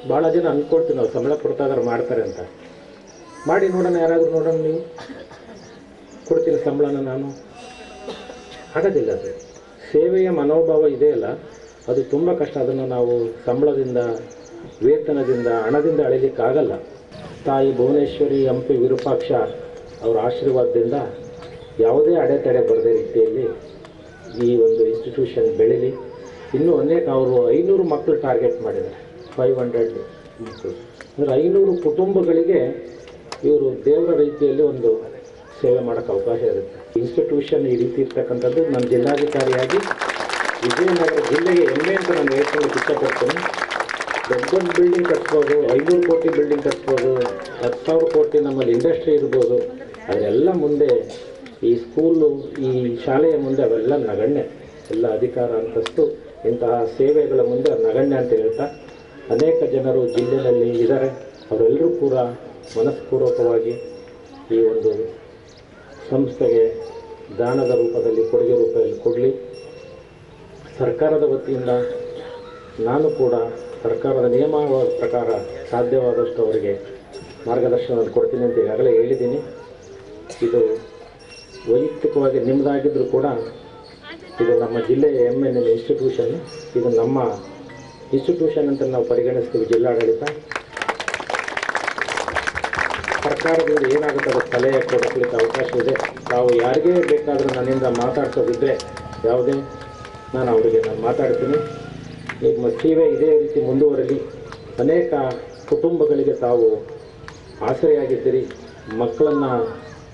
ಭಾಳ ಜನ ಅಂದ್ಕೊಳ್ತೀವಿ ನಾವು ಸಂಬಳ ಕೊಡ್ತಾ ಇದ್ದಾರೆ ಮಾಡ್ತಾರೆ ಅಂತ. ಮಾಡಿ ನೋಡೋಣ, ಯಾರಾದರೂ ನೋಡೋಣ, ನೀವು ಕೊಡ್ತೀನಿ ಸಂಬಳನ ನಾನು, ಆಗೋದಿಲ್ಲ. ಅದು ಸೇವೆಯ ಮನೋಭಾವ ಇದೆಯಲ್ಲ, ಅದು ತುಂಬ ಕಷ್ಟ. ಅದನ್ನು ನಾವು ಸಂಬಳದಿಂದ ವೇತನದಿಂದ ಹಣದಿಂದ ಅಳಿಲಿಕ್ಕಾಗಲ್ಲ. ತಾಯಿ ಭುವನೇಶ್ವರಿ ಹಂಪಿ ವಿರೂಪಾಕ್ಷ ಅವರ ಆಶೀರ್ವಾದದಿಂದ ಯಾವುದೇ ಅಡೆತಡೆ ಬರದೇ ರೀತಿಯಲ್ಲಿ ಈ ಒಂದು ಇನ್ಸ್ಟಿಟ್ಯೂಷನ್ ಬೆಳೀಲಿ. ಇನ್ನೂ ಅನೇಕ ಅವರು 500 ಮಕ್ಕಳು ಟಾರ್ಗೆಟ್ ಮಾಡಿದ್ದಾರೆ. 500 ಮಕ್ಕಳು ಅಂದರೆ 500 ಕುಟುಂಬಗಳಿಗೆ ಇವರು ದೇವರ ರೀತಿಯಲ್ಲಿ ಒಂದು ಸೇವೆ ಮಾಡೋಕ್ಕೆ ಅವಕಾಶ ಇರುತ್ತೆ. ಇನ್ಸ್ಟಿಟ್ಯೂಷನ್ ಈ ರೀತಿ ಇರ್ತಕ್ಕಂಥದ್ದು ನನ್ನ ಜಿಲ್ಲಾಧಿಕಾರಿಯಾಗಿ ವಿಜಯನಗರ ಜಿಲ್ಲೆಗೆ ಹೆಮ್ಮೆ ಅಂತ ನಾನು ಹೇಳ್ಕೊಳ್ಳೋಕೆ ಇಷ್ಟಪಡ್ತೀನಿ. ದೊಡ್ಡ ದೊಡ್ಡ ಬಿಲ್ಡಿಂಗ್ ಕಟ್ಸ್ಬೋದು, 500 ಕೋಟಿ ಬಿಲ್ಡಿಂಗ್ ಕಟ್ಸ್ಬೋದು, 10,000 ಕೋಟಿ ನಮ್ಮಲ್ಲಿ ಇಂಡಸ್ಟ್ರಿ ಇರ್ಬೋದು. ಅದೆಲ್ಲ ಮುಂದೆ ಈ ಸ್ಕೂಲು, ಈ ಶಾಲೆಯ ಮುಂದೆ ಅವೆಲ್ಲ ನಗಣ್ಯ. ಎಲ್ಲ ಅಧಿಕಾರ ಅಂತಸ್ತು ಇಂತಹ ಸೇವೆಗಳ ಮುಂದೆ ನಗಣ್ಯ ಅಂತ ಹೇಳ್ತಾ ಅನೇಕ ಜನರು ಜಿಲ್ಲೆಯಲ್ಲಿ ಇದ್ದಾರೆ. ಅವರೆಲ್ಲರೂ ಕೂಡ ಮನಸ್ಪೂರ್ವಕವಾಗಿ ಈ ಒಂದು ಸಂಸ್ಥೆಗೆ ದಾನದ ರೂಪದಲ್ಲಿ, ಕೊಡುಗೆ ರೂಪದಲ್ಲಿ ಕೊಡಲಿ. ಸರ್ಕಾರದ ವತಿಯಿಂದ ನಾನು ಕೂಡ ಸರ್ಕಾರದ ನಿಯಮಾವಳಿ ಪ್ರಕಾರ ಸಾಧ್ಯವಾದಷ್ಟು ಅವರಿಗೆ ಮಾರ್ಗದರ್ಶನ ಕೊಡ್ತೀನಿ ಅಂತ ಈಗಾಗಲೇ ಹೇಳಿದ್ದೀನಿ. ಇದು ವೈಯಕ್ತಿಕವಾಗಿ ನಿಮ್ಮದಾಗಿದ್ದರೂ ಕೂಡ ಇದು ನಮ್ಮ ಜಿಲ್ಲೆಯ MNN ಇನ್ಸ್ಟಿಟ್ಯೂಷನ್. ಇದು ನಮ್ಮ ಇನ್ಸ್ಟಿಟ್ಯೂಷನ್ ಅಂತ ನಾವು ಪರಿಗಣಿಸ್ತೀವಿ. ಜಿಲ್ಲಾಡಳಿತ ಸರ್ಕಾರದಿಂದ ಏನಾಗುತ್ತೆ ಅದಕ್ಕೆ ಸಲಹೆ ಕೊಡಲಿಕ್ಕೆ ಅವಕಾಶ ಇದೆ. ತಾವು ಯಾರಿಗೇ ಬೇಕಾದರೂ ನನ್ನಿಂದ ಮಾತಾಡ್ಸೋದಿದ್ದರೆ ಯಾವುದೇ ನಾನು ಅವರಿಗೆ ಮಾತಾಡ್ತೀನಿ. ನಿಮ್ಮ ಸೇವೆ ಇದೇ ರೀತಿ ಮುಂದುವರಲಿ. ಅನೇಕ ಕುಟುಂಬಗಳಿಗೆ ತಾವು ಆಸರೆಯಾಗಿದ್ದೀರಿ. ಮಕ್ಕಳನ್ನು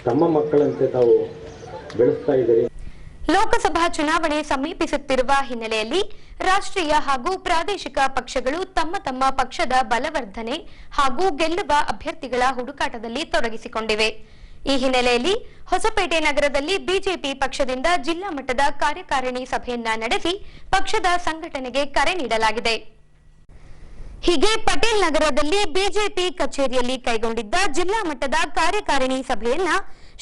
ತಮ್ಮ ಮಕ್ಕಳಂತೆ ತಾವು ಬೆಳೆಸ್ತಾ ಇದ್ದೀರಿ. ಲೋಕಸಭಾ ಚುನಾವಣೆ ಸಮೀಪಿಸುತ್ತಿರುವ ಹಿನ್ನೆಲೆಯಲ್ಲಿ ರಾಷ್ಟ್ರೀಯ ಹಾಗೂ ಪ್ರಾದೇಶಿಕ ಪಕ್ಷಗಳು ತಮ್ಮ ತಮ್ಮ ಪಕ್ಷದ ಬಲವರ್ಧನೆ ಹಾಗೂ ಗೆಲ್ಲುವ ಅಭ್ಯರ್ಥಿಗಳ ಹುಡುಕಾಟದಲ್ಲಿ ತೊಡಗಿಸಿಕೊಂಡಿವೆ. ಈ ಹಿನ್ನೆಲೆಯಲ್ಲಿ ಹೊಸಪೇಟೆ ನಗರದಲ್ಲಿ ಬಿಜೆಪಿ ಪಕ್ಷದಿಂದ ಜಿಲ್ಲಾ ಮಟ್ಟದ ಕಾರ್ಯಕಾರಿಣಿ ಸಭೆಯನ್ನ ನಡೆಸಿ ಪಕ್ಷದ ಸಂಘಟನೆಗೆ ಕರೆ ನೀಡಲಾಗಿದೆ. ಹೀಗೆ ಪಟೇಲ್ ನಗರದಲ್ಲಿ ಬಿಜೆಪಿ ಕಚೇರಿಯಲ್ಲಿ ಕೈಗೊಂಡಿದ್ದ ಜಿಲ್ಲಾ ಮಟ್ಟದ ಕಾರ್ಯಕಾರಿಣಿ ಸಭೆಯನ್ನ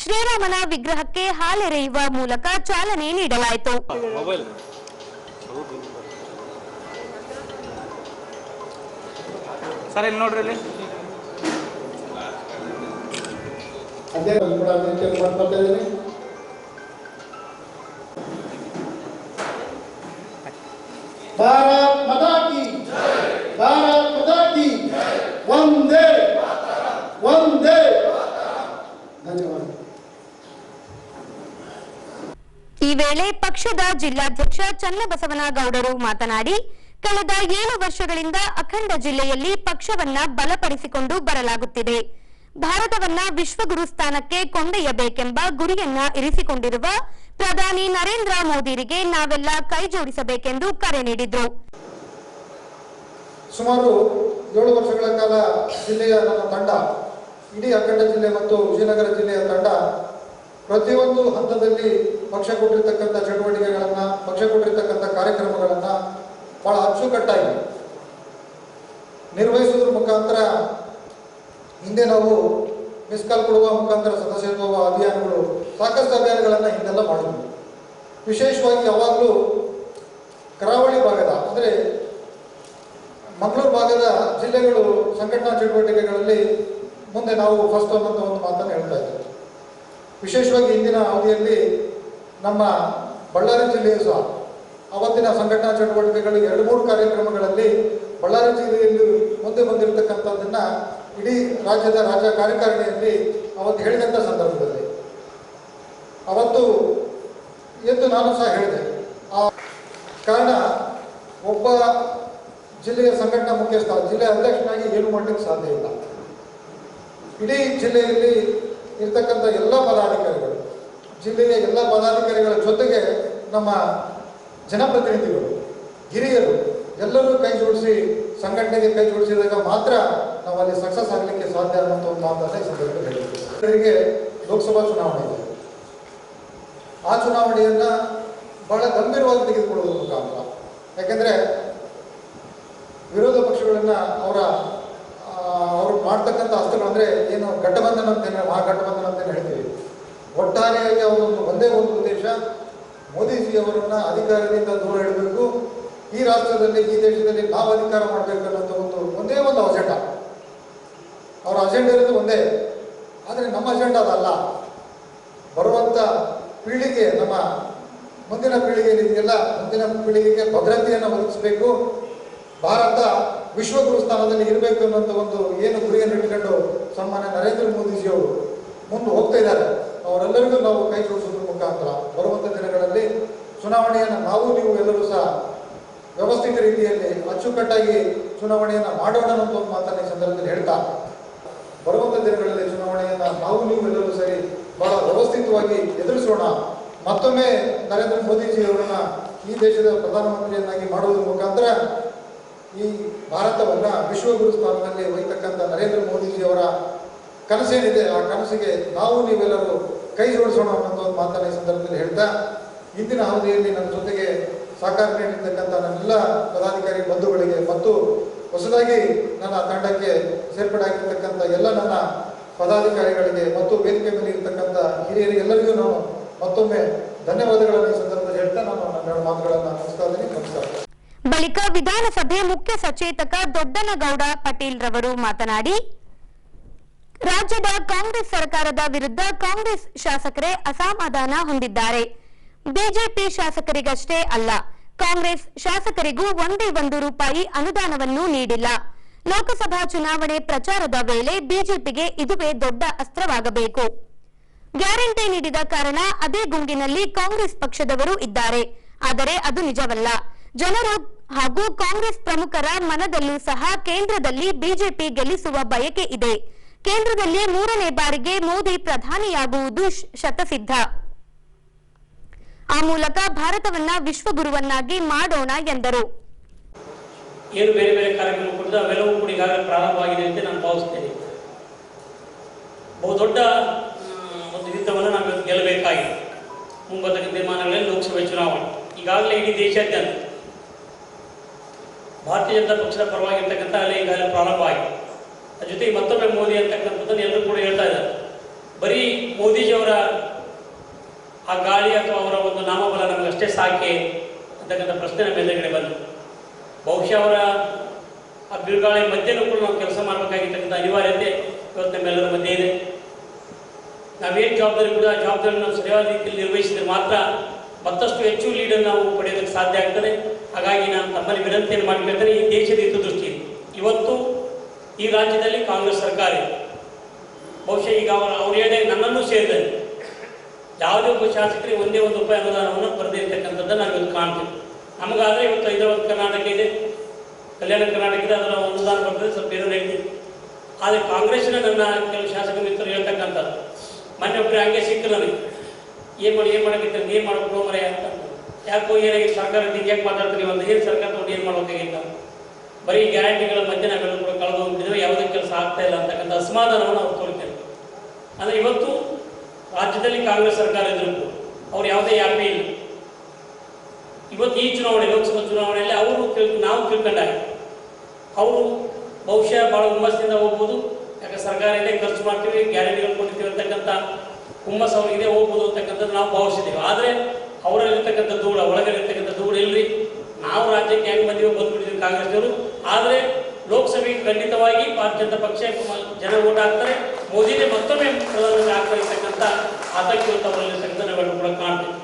ಶ್ರೀರಾಮನ ವಿಗ್ರಹಕ್ಕೆ ಹಾಲೆರೆಯುವ ಮೂಲಕ ಚಾಲನೆ ನೀಡಲಾಯಿತು. ಸರ್ ಇಲ್ಲಿ ನೋಡ್ರಿ, ಇಲ್ಲಿ ಭಾರತ್ ಮಾತಾ ಕಿ ಭಾರತ್ ಮಾತಾ ಕಿ ವಂದೇ ವಂದೇ. ಧನ್ಯವಾದ. ಈ ವೇಳೆ ಪಕ್ಷದ ಜಿಲ್ಲಾಧ್ಯಕ್ಷ ಚನ್ನಬಸವನಗೌಡರು ಮಾತನಾಡಿ, ಕಳೆದ 7 ವರ್ಷಗಳಿಂದ ಅಖಂಡ ಜಿಲ್ಲೆಯಲ್ಲಿ ಪಕ್ಷವನ್ನ ಬಲಪಡಿಸಿಕೊಂಡು ಬರಲಾಗುತ್ತಿದೆ. ಭಾರತವನ್ನ ವಿಶ್ವಗುರು ಸ್ಥಾನಕ್ಕೆ ಕೊಂಡೊಯ್ಯಬೇಕೆಂಬ ಗುರಿಯನ್ನ ಇರಿಸಿಕೊಂಡಿರುವ ಪ್ರಧಾನಿ ನರೇಂದ್ರ ಮೋದಿರಿಗೆ ನಾವೆಲ್ಲ ಕೈ ಜೋಡಿಸಬೇಕೆಂದು ಕರೆ ನೀಡಿದ್ರು. ಸುಮಾರು 7 ವರ್ಷಗಳ ಕಾಲ ಜಿಲ್ಲೆಯ ನಮ್ಮ ತಂಡ, ಇಡೀ ಅಖಂಡ ಜಿಲ್ಲೆ ಮತ್ತು ವಿಜಯನಗರ ಜಿಲ್ಲೆಯ ತಂಡ ಪ್ರತಿಯೊಂದು ಹಂತದಲ್ಲಿ ಪಕ್ಷ ಕೊಟ್ಟಿರ್ತಕ್ಕಂಥ ಚಟುವಟಿಕೆಗಳನ್ನು, ಪಕ್ಷ ಕೊಟ್ಟಿರ್ತಕ್ಕಂಥ ಕಾರ್ಯಕ್ರಮಗಳನ್ನು ಬಹಳ ಅಚ್ಚುಕಟ್ಟಾಗಿ ನಿರ್ವಹಿಸುವುದರ ಮುಖಾಂತರ ಹಿಂದೆ ನಾವು ಮಿಸ್ ಕಾಲ್ ಕೊಡುವ ಮುಖಾಂತರ ಸದಸ್ಯತ್ವ ಅಭಿಯಾನಗಳು, ಸಾಕಷ್ಟು ಅಭಿಯಾನಗಳನ್ನು ಹಿಂದೆಲ್ಲ ಮಾಡಿದ್ವಿ. ವಿಶೇಷವಾಗಿ ಯಾವಾಗಲೂ ಕರಾವಳಿ ಭಾಗದ ಅಂದರೆ ಮಂಗಳೂರು ಭಾಗದ ಜಿಲ್ಲೆಗಳು ಸಂಘಟನಾ ಚಟುವಟಿಕೆಗಳಲ್ಲಿ ಮುಂದೆ ನಾವು ಫಸ್ಟ್ ಅನ್ನೋ ಒಂದು ಮಾತನ್ನು ಹೇಳ್ತಾ ಇದ್ದೀವಿ. ವಿಶೇಷವಾಗಿ ಇಂದಿನ ಅವಧಿಯಲ್ಲಿ ನಮ್ಮ ಬಳ್ಳಾರಿ ಜಿಲ್ಲೆಯು ಸಹ ಅವತ್ತಿನ ಸಂಘಟನಾ ಚಟುವಟಿಕೆಗಳು 2-3 ಕಾರ್ಯಕ್ರಮಗಳಲ್ಲಿ ಬಳ್ಳಾರಿ ಜಿಲ್ಲೆಯಲ್ಲಿ ಮುಂದೆ ಬಂದಿರತಕ್ಕಂಥದ್ದನ್ನು ಇಡೀ ರಾಜ್ಯದ ರಾಜ್ಯ ಕಾರ್ಯಕಾರಿಣಿಯಲ್ಲಿ ಅವತ್ತು ಹೇಳಿದಂಥ ಸಂದರ್ಭದಲ್ಲಿ ಅವತ್ತು ಎದ್ದು ನಾನು ಸಹ ಹೇಳಿದೆ. ಆ ಕಾರಣ ಒಬ್ಬ ಜಿಲ್ಲೆಯ ಸಂಘಟನಾ ಮುಖ್ಯಸ್ಥ, ಜಿಲ್ಲೆಯ ಅಧ್ಯಕ್ಷನಾಗಿ ಏನು ಮಾಡಲಿಕ್ಕೆ ಸಾಧ್ಯ ಇಲ್ಲ. ಇಡೀ ಜಿಲ್ಲೆಯಲ್ಲಿ ಇರ್ತಕ್ಕಂಥ ಎಲ್ಲ ಪದಾಧಿಕಾರಿಗಳು, ಜಿಲ್ಲೆಯ ಎಲ್ಲ ಪದಾಧಿಕಾರಿಗಳ ಜೊತೆಗೆ ನಮ್ಮ ಜನಪ್ರತಿನಿಧಿಗಳು, ಹಿರಿಯರು ಎಲ್ಲರೂ ಕೈ ಜೋಡಿಸಿ ಸಂಘಟನೆಗೆ ಕೈ ಜೋಡಿಸಿದಾಗ ಮಾತ್ರ ನಾವಲ್ಲಿ ಸಕ್ಸಸ್ ಆಗಲಿಕ್ಕೆ ಸಾಧ್ಯ ಅನ್ನೋಂಥ ಒಂದು ಮಾತನ್ನು ಈ ಸಂದರ್ಭದಲ್ಲಿ ಹೇಳಿದ್ದೀವಿ. ಲೋಕಸಭಾ ಚುನಾವಣೆ ಇದೆ. ಆ ಚುನಾವಣೆಯನ್ನು ಬಹಳ ಗಂಭೀರವಾಗಿ ತೆಗೆದುಕೊಳ್ಳುವುದರ ಮುಖಾಂತರ, ಯಾಕೆಂದರೆ ವಿರೋಧ ಪಕ್ಷಗಳನ್ನು ಅವರು ಮಾಡ್ತಕ್ಕಂಥ ಅಸ್ತ್ರಗಳು ಅಂದರೆ ಏನು ಗಠಬಂಧನ ಅಂತೇನೆ, ಮಹಾಗಠಬಂಧನ ಅಂತೇನೆ ಹೇಳ್ತೀವಿ. ಒಟ್ಟಾರೆಯಾಗಿ ಅವರೊಂದು ಒಂದೇ ಒಂದು ಉದ್ದೇಶ, ಮೋದಿಜಿಯವರನ್ನು ಅಧಿಕಾರದಿಂದ ದೂರ ಇಡಬೇಕು, ಈ ರಾಷ್ಟ್ರದಲ್ಲಿ ಈ ದೇಶದಲ್ಲಿ ನಾವು ಅಧಿಕಾರ ಮಾಡಬೇಕು ಅನ್ನೋಂಥ ಒಂದೇ ಒಂದು ಅಜೆಂಡಾ. ಅವರ ಅಜೆಂಡಾ ಇರೋದು ಒಂದೇ. ಆದರೆ ನಮ್ಮ ಅಜೆಂಡಾ ಅದಲ್ಲ. ಬರುವಂಥ ಪೀಳಿಗೆ, ನಮ್ಮ ಮುಂದಿನ ಪೀಳಿಗೆ ಇದೆಯಲ್ಲ, ಮುಂದಿನ ಪೀಳಿಗೆಗೆ ಭದ್ರತೆಯನ್ನು ಒದಗಿಸಬೇಕು. ಭಾರತ ವಿಶ್ವಗುರು ಸ್ಥಾನದಲ್ಲಿ ಇರಬೇಕು ಅನ್ನೋಂಥ ಒಂದು ಏನು ಗುರಿಯನ್ನು ಇಟ್ಕೊಂಡು ಸನ್ಮಾನ್ಯ ನರೇಂದ್ರ ಮೋದಿಜಿಯವರು ಮುಂದೆ ಹೋಗ್ತಾ ಇದ್ದಾರೆ. ಅವರೆಲ್ಲರಿಗೂ ನಾವು ಕೈ ಜೋಡಿಸೋದ್ರ ಮುಖಾಂತರ ಬರುವಂಥ ದಿನಗಳಲ್ಲಿ ಚುನಾವಣೆಯನ್ನು ನಾವು ನೀವು ಎಲ್ಲರೂ ಸಹ ವ್ಯವಸ್ಥಿತ ರೀತಿಯಲ್ಲಿ ಅಚ್ಚುಕಟ್ಟಾಗಿ ಚುನಾವಣೆಯನ್ನು ಮಾಡೋಣ ಅನ್ನೋ ಒಂದು ಮಾತನ್ನು ಈ ಸಂದರ್ಭದಲ್ಲಿ ಹೇಳ್ತಾ, ಬರುವಂಥ ದಿನಗಳಲ್ಲಿ ಚುನಾವಣೆಯನ್ನು ನಾವು ನೀವು ಎಲ್ಲರೂ ಸರಿ ಬಹಳ ವ್ಯವಸ್ಥಿತವಾಗಿ ಎದುರಿಸೋಣ. ಮತ್ತೊಮ್ಮೆ ನರೇಂದ್ರ ಮೋದಿಜಿಯವರನ್ನ ಈ ದೇಶದ ಪ್ರಧಾನಮಂತ್ರಿಯನ್ನಾಗಿ ಮಾಡುವುದರ ಮುಖಾಂತರ ಈ ಭಾರತವನ್ನ ವಿಶ್ವಗುರು ಸ್ಥಾನದಲ್ಲಿ ಒಯ್ತಕ್ಕಂಥ ನರೇಂದ್ರ ಮೋದಿಜಿಯವರ ಕನಸೇನಿದೆ ಆ ಕನಸಿಗೆ ನಾವು ನೀವೆಲ್ಲರೂ ಕೈ ಜೋಡಿಸೋಣ ಅನ್ನೋ ಒಂದು ಮಾತನ್ನ ಈ ಸಂದರ್ಭದಲ್ಲಿ ಹೇಳ್ತಾ, ಇಂದಿನ ಅವಧಿಯಲ್ಲಿ ನನ್ನ ಜೊತೆಗೆ ಸಹಕಾರ ನೀಡಿರ್ತಕ್ಕಂಥ ನನ್ನೆಲ್ಲ ಪದಾಧಿಕಾರಿ ಬಂಧುಗಳಿಗೆ ಮತ್ತು ಹೊಸದಾಗಿ ನನ್ನ ತಂಡಕ್ಕೆ ಸೇರ್ಪಡೆ ಆಗಿರ್ತಕ್ಕಂಥ ಎಲ್ಲ ನನ್ನ ಪದಾಧಿಕಾರಿಗಳಿಗೆ ಮತ್ತು ವೇದಿಕೆ ಮೇಲೆ ಇರ್ತಕ್ಕಂಥ ಹಿರಿಯರಿಗೆಲ್ಲರಿಗೂ ನಾನು ಮತ್ತೊಮ್ಮೆ ಧನ್ಯವಾದಗಳನ್ನು ಈ ಸಂದರ್ಭದಲ್ಲಿ ಹೇಳ್ತಾ ನಾನು ನನ್ನ ಮಾತುಗಳನ್ನು ಮುಗಿಸ್ತಾ ಇದ್ದೀನಿ. ನಮಸ್ಕಾರ. ಬಳಿಕ ವಿಧಾನಸಭೆ ಮುಖ್ಯ ಸಚೇತಕ ದೊಡ್ಡನಗೌಡ ಪಾಟೀಲ್ ರವರು ಮಾತನಾಡಿ, ರಾಜ್ಯದ ಕಾಂಗ್ರೆಸ್ ಸರ್ಕಾರದ ವಿರುದ್ಧ ಕಾಂಗ್ರೆಸ್ ಶಾಸಕರೇ ಅಸಮಾಧಾನ ಹೊಂದಿದ್ದಾರೆ. ಬಿಜೆಪಿ ಶಾಸಕರಿಗಷ್ಟೇ ಅಲ್ಲ, ಕಾಂಗ್ರೆಸ್ ಶಾಸಕರಿಗೂ ಒಂದೇ ₹1 ಅನುದಾನವನ್ನು ನೀಡಿಲ್ಲ. ಲೋಕಸಭಾ ಚುನಾವಣೆ ಪ್ರಚಾರದ ವೇಳೆ ಬಿಜೆಪಿಗೆ ಇದುವೇ ದೊಡ್ಡ ಅಸ್ತ್ರವಾಗಬೇಕು. ಗ್ಯಾರಂಟಿ ನೀಡಿದ ಕಾರಣ ಅದೇ ಗುಂಗಿನಲ್ಲಿ ಕಾಂಗ್ರೆಸ್ ಪಕ್ಷದವರು ಇದ್ದಾರೆ. ಆದರೆ ಅದು ನಿಜವಲ್ಲ. ಜನರು ಹಾಗೂ ಕಾಂಗ್ರೆಸ್ ಪ್ರಮುಖರ ಮನದಲ್ಲೂ ಸಹ ಕೇಂದ್ರದಲ್ಲಿ ಬಿಜೆಪಿ ಗೆಲ್ಲಿಸುವ ಬಯಕೆ ಇದೆ. ಕೇಂದ್ರದಲ್ಲಿ 3ನೇ ಬಾರಿಗೆ ಮೋದಿ ಪ್ರಧಾನಿಯಾಗುವುದು ಶತಸಿದ್ಧ. ಆ ಮೂಲಕ ಭಾರತವನ್ನ ವಿಶ್ವಗುರುವನ್ನಾಗಿ ಮಾಡೋಣ ಎಂದರು. ಏನು ಬೇರೆ ಬೇರೆ ಕಾರ್ಯಕ್ರಮ ಕೊಟ್ಟಿದ್ದು ಅವೆಲ್ಲವೂ ಕೂಡ ಈಗಾಗಲೇ ಪ್ರಾರಂಭವಾಗಿದೆ ಅಂತ ನಾನು ಭಾವಿಸ್ತೇನೆ. ಬಹುದೊಡ್ಡ ಒಂದು ಯುದ್ಧವನ್ನು ನಾವು ಗೆಲ್ಲಬೇಕಾಗಿದೆ. ಮುಂಬರುವ ದಿನಮಾನಗಳಲ್ಲಿ ಲೋಕಸಭೆ ಚುನಾವಣೆ ಈಗಾಗಲೇ ಇಡೀ ದೇಶಾದ್ಯಂತ ಭಾರತೀಯ ಜನತಾ ಪಕ್ಷದ ಪರವಾಗಿರ್ತಕ್ಕಂಥ ಅಲ್ಲೇ ಈಗಾಗಲೇ ಪ್ರಾರಂಭ ಆಗಿದೆ. ಅದ್ರ ಜೊತೆಗೆ ಮತ್ತೊಮ್ಮೆ ಮೋದಿ ಅಂತಕ್ಕಂಥದ್ದನ್ನು ಎಲ್ಲರೂ ಕೂಡ ಹೇಳ್ತಾ ಇದ್ದಾರೆ. ಬರೀ ಮೋದಿಜಿಯವರ ಆ ಗಾಳಿ ಅಥವಾ ಅವರ ಒಂದು ನಾಮಬಲ ನಮಗಷ್ಟೇ ಸಾಕೆ ಅಂತಕ್ಕಂಥ ಪ್ರಶ್ನೆ ನಮ್ಮ ಎದುರುಗಡೆ ಬಂತು. ಬಹುಶಃ ಅವರ ಆ ಬಿರುಗಾಳಿ ಮಧ್ಯೆನೂ ಕೂಡ ನಾವು ಕೆಲಸ ಮಾಡಬೇಕಾಗಿರ್ತಕ್ಕಂಥ ಅನಿವಾರ್ಯತೆ ಇವತ್ತು ನಮ್ಮೆಲ್ಲರ ಮಧ್ಯೆ ಇದೆ. ನಾವೇನು ಜವಾಬ್ದಾರಿ ಕೂಡ ಆ ಜವಾಬ್ದಾರಿ ನಾವು ಸರಿಯಾದ ರೀತಿಯಲ್ಲಿ ನಿರ್ವಹಿಸಿದರೆ ಮಾತ್ರ ಮತ್ತಷ್ಟು ಹೆಚ್ಚು ಲೀಡನ್ನು ನಾವು ಪಡೆಯೋದಕ್ಕೆ ಸಾಧ್ಯ ಆಗ್ತದೆ. ಹಾಗಾಗಿ ನಾನು ತಮ್ಮಲ್ಲಿ ವಿನಂತಿಯನ್ನು ಮಾಡಿಕೊಳ್ತೇನೆ, ಈ ದೇಶದ ಹಿತದೃಷ್ಟಿಯಿಂದ ಇವತ್ತು ಈ ರಾಜ್ಯದಲ್ಲಿ ಕಾಂಗ್ರೆಸ್ ಸರ್ಕಾರ ಇದೆ. ಬಹುಶಃ ಈಗ ಅವ್ರು ಹೇಳಿ ನನ್ನನ್ನು ಸೇರಿದ್ದಾರೆ. ಯಾವುದೇ ಒಬ್ಬ ಶಾಸಕರಿಗೆ ಒಂದೇ ₹1 ಅನುದಾನವನ್ನು ಬರೆದಿರ್ತಕ್ಕಂಥದ್ದನ್ನು ನಾವು ಇವತ್ತು ಕಾಣ್ತೀವಿ. ನಮಗಾದರೆ ಇವತ್ತು ಹೈದರಾಬಾದ್ ಕರ್ನಾಟಕ ಇದೆ, ಕಲ್ಯಾಣ ಕರ್ನಾಟಕ ಇದೆ, ಅದರ ಅನುದಾನ ಬರ್ತದೆ, ಸ್ವಲ್ಪ ಏನೋ ನಡೀತಿದೆ. ಆದರೆ ಕಾಂಗ್ರೆಸ್ಸಿನ ನನ್ನ ಕೆಲವು ಶಾಸಕ ಮಿತ್ರರು ಹೇಳ್ತಕ್ಕಂಥದ್ದು, ಮೊನ್ನೆ ಒಬ್ಬರು ಹಂಗೆ ಸಿಕ್ಕರು ನನಗೆ, ಏನು ಮಾಡೋಕ್ಕಿತ್ತು, ಏನು ಮಾಡಬೇಕು ಮರೆ ಅಂತ. ಯಾಕೋ ಏನಾಗಿತ್ತು ಸರ್ಕಾರದ ಯಾಕೆ ಮಾತಾಡ್ತೀವಿ ಅಂತ, ಏನು ಸರ್ಕಾರ ತೊಗೊಂಡು ಏನು ಮಾಡಬೇಕಾಗಿತ್ತ, ಬರೀ ಗ್ಯಾರಂಟಿಗಳ ಮಧ್ಯೆ ನಾವೆಲ್ಲ ಕೂಡ ಕಳೆದು ಹೋಗ್ತಿದ್ದೇವೆ, ಯಾವುದೇ ಕೆಲಸ ಆಗ್ತಾ ಇಲ್ಲ ಅಂತಕ್ಕಂಥ ಅಸಮಾಧಾನವನ್ನು ಅವ್ರು ತೋರಿಸ್ತಾರೆ. ಅಂದರೆ ಇವತ್ತು ರಾಜ್ಯದಲ್ಲಿ ಕಾಂಗ್ರೆಸ್ ಸರ್ಕಾರ ಇದ್ರೂ ಅವ್ರು ಯಾವುದೇ ಯಾಪೇ ಇಲ್ಲ. ಇವತ್ತು ಈ ಚುನಾವಣೆ ಲೋಕಸಭಾ ಚುನಾವಣೆಯಲ್ಲಿ ನಾವು ತಿಳ್ಕೊಂಡಾಗ ಅವರು ಬಹುಶಃ ಭಾಳ ಹುಮ್ಮಸ್ಸಿಂದ ಹೋಗ್ಬೋದು. ಯಾಕೆ ಸರ್ಕಾರ ಇದೆ, ಖರ್ಚು ಮಾಡ್ತೀವಿ, ಗ್ಯಾರಂಟಿಗಳು ಕೊಡ್ತೀವಿ ಅಂತಕ್ಕಂಥ ಹುಮ್ಮಸ್ ಅವ್ರಿಗಿದೆ, ಹೋಗ್ಬೋದು ಅಂತಕ್ಕಂಥದ್ದು ನಾವು ಭಾವಿಸಿದ್ದೀವಿ. ಆದರೆ ಅವರಲ್ಲಿರ್ತಕ್ಕಂಥ ಧೂಳ, ಒಳಗಲ್ಲಿರ್ತಕ್ಕಂಥ ಧೂಳು ಇಲ್ಲರಿ. ನಾವು ರಾಜ್ಯಕ್ಕೆ ಹೆಂಗೆ ಬಂದ್ಬಿಟ್ಟಿದ್ದೀವಿ ಕಾಂಗ್ರೆಸ್ನವರು. ಆದರೆ ಲೋಕಸಭೆಗೆ ಖಂಡಿತವಾಗಿ ಭಾರತೀಯ ಜನತಾ ಪಕ್ಷ ಜನ ಓಟ್ ಹಾಕ್ತಾರೆ, ಮೋದಿನೇ ಮತ್ತೊಮ್ಮೆ ಪ್ರಧಾನಮಂತ್ರಿ ಆಗ್ತಾ ಇರ್ತಕ್ಕಂಥ ಆತಂಕ ಅವರಲ್ಲಿರ್ತಕ್ಕಂಥ ನಾವೆಲ್ಲರೂ ಕೂಡ ಕಾಣ್ತೀವಿ.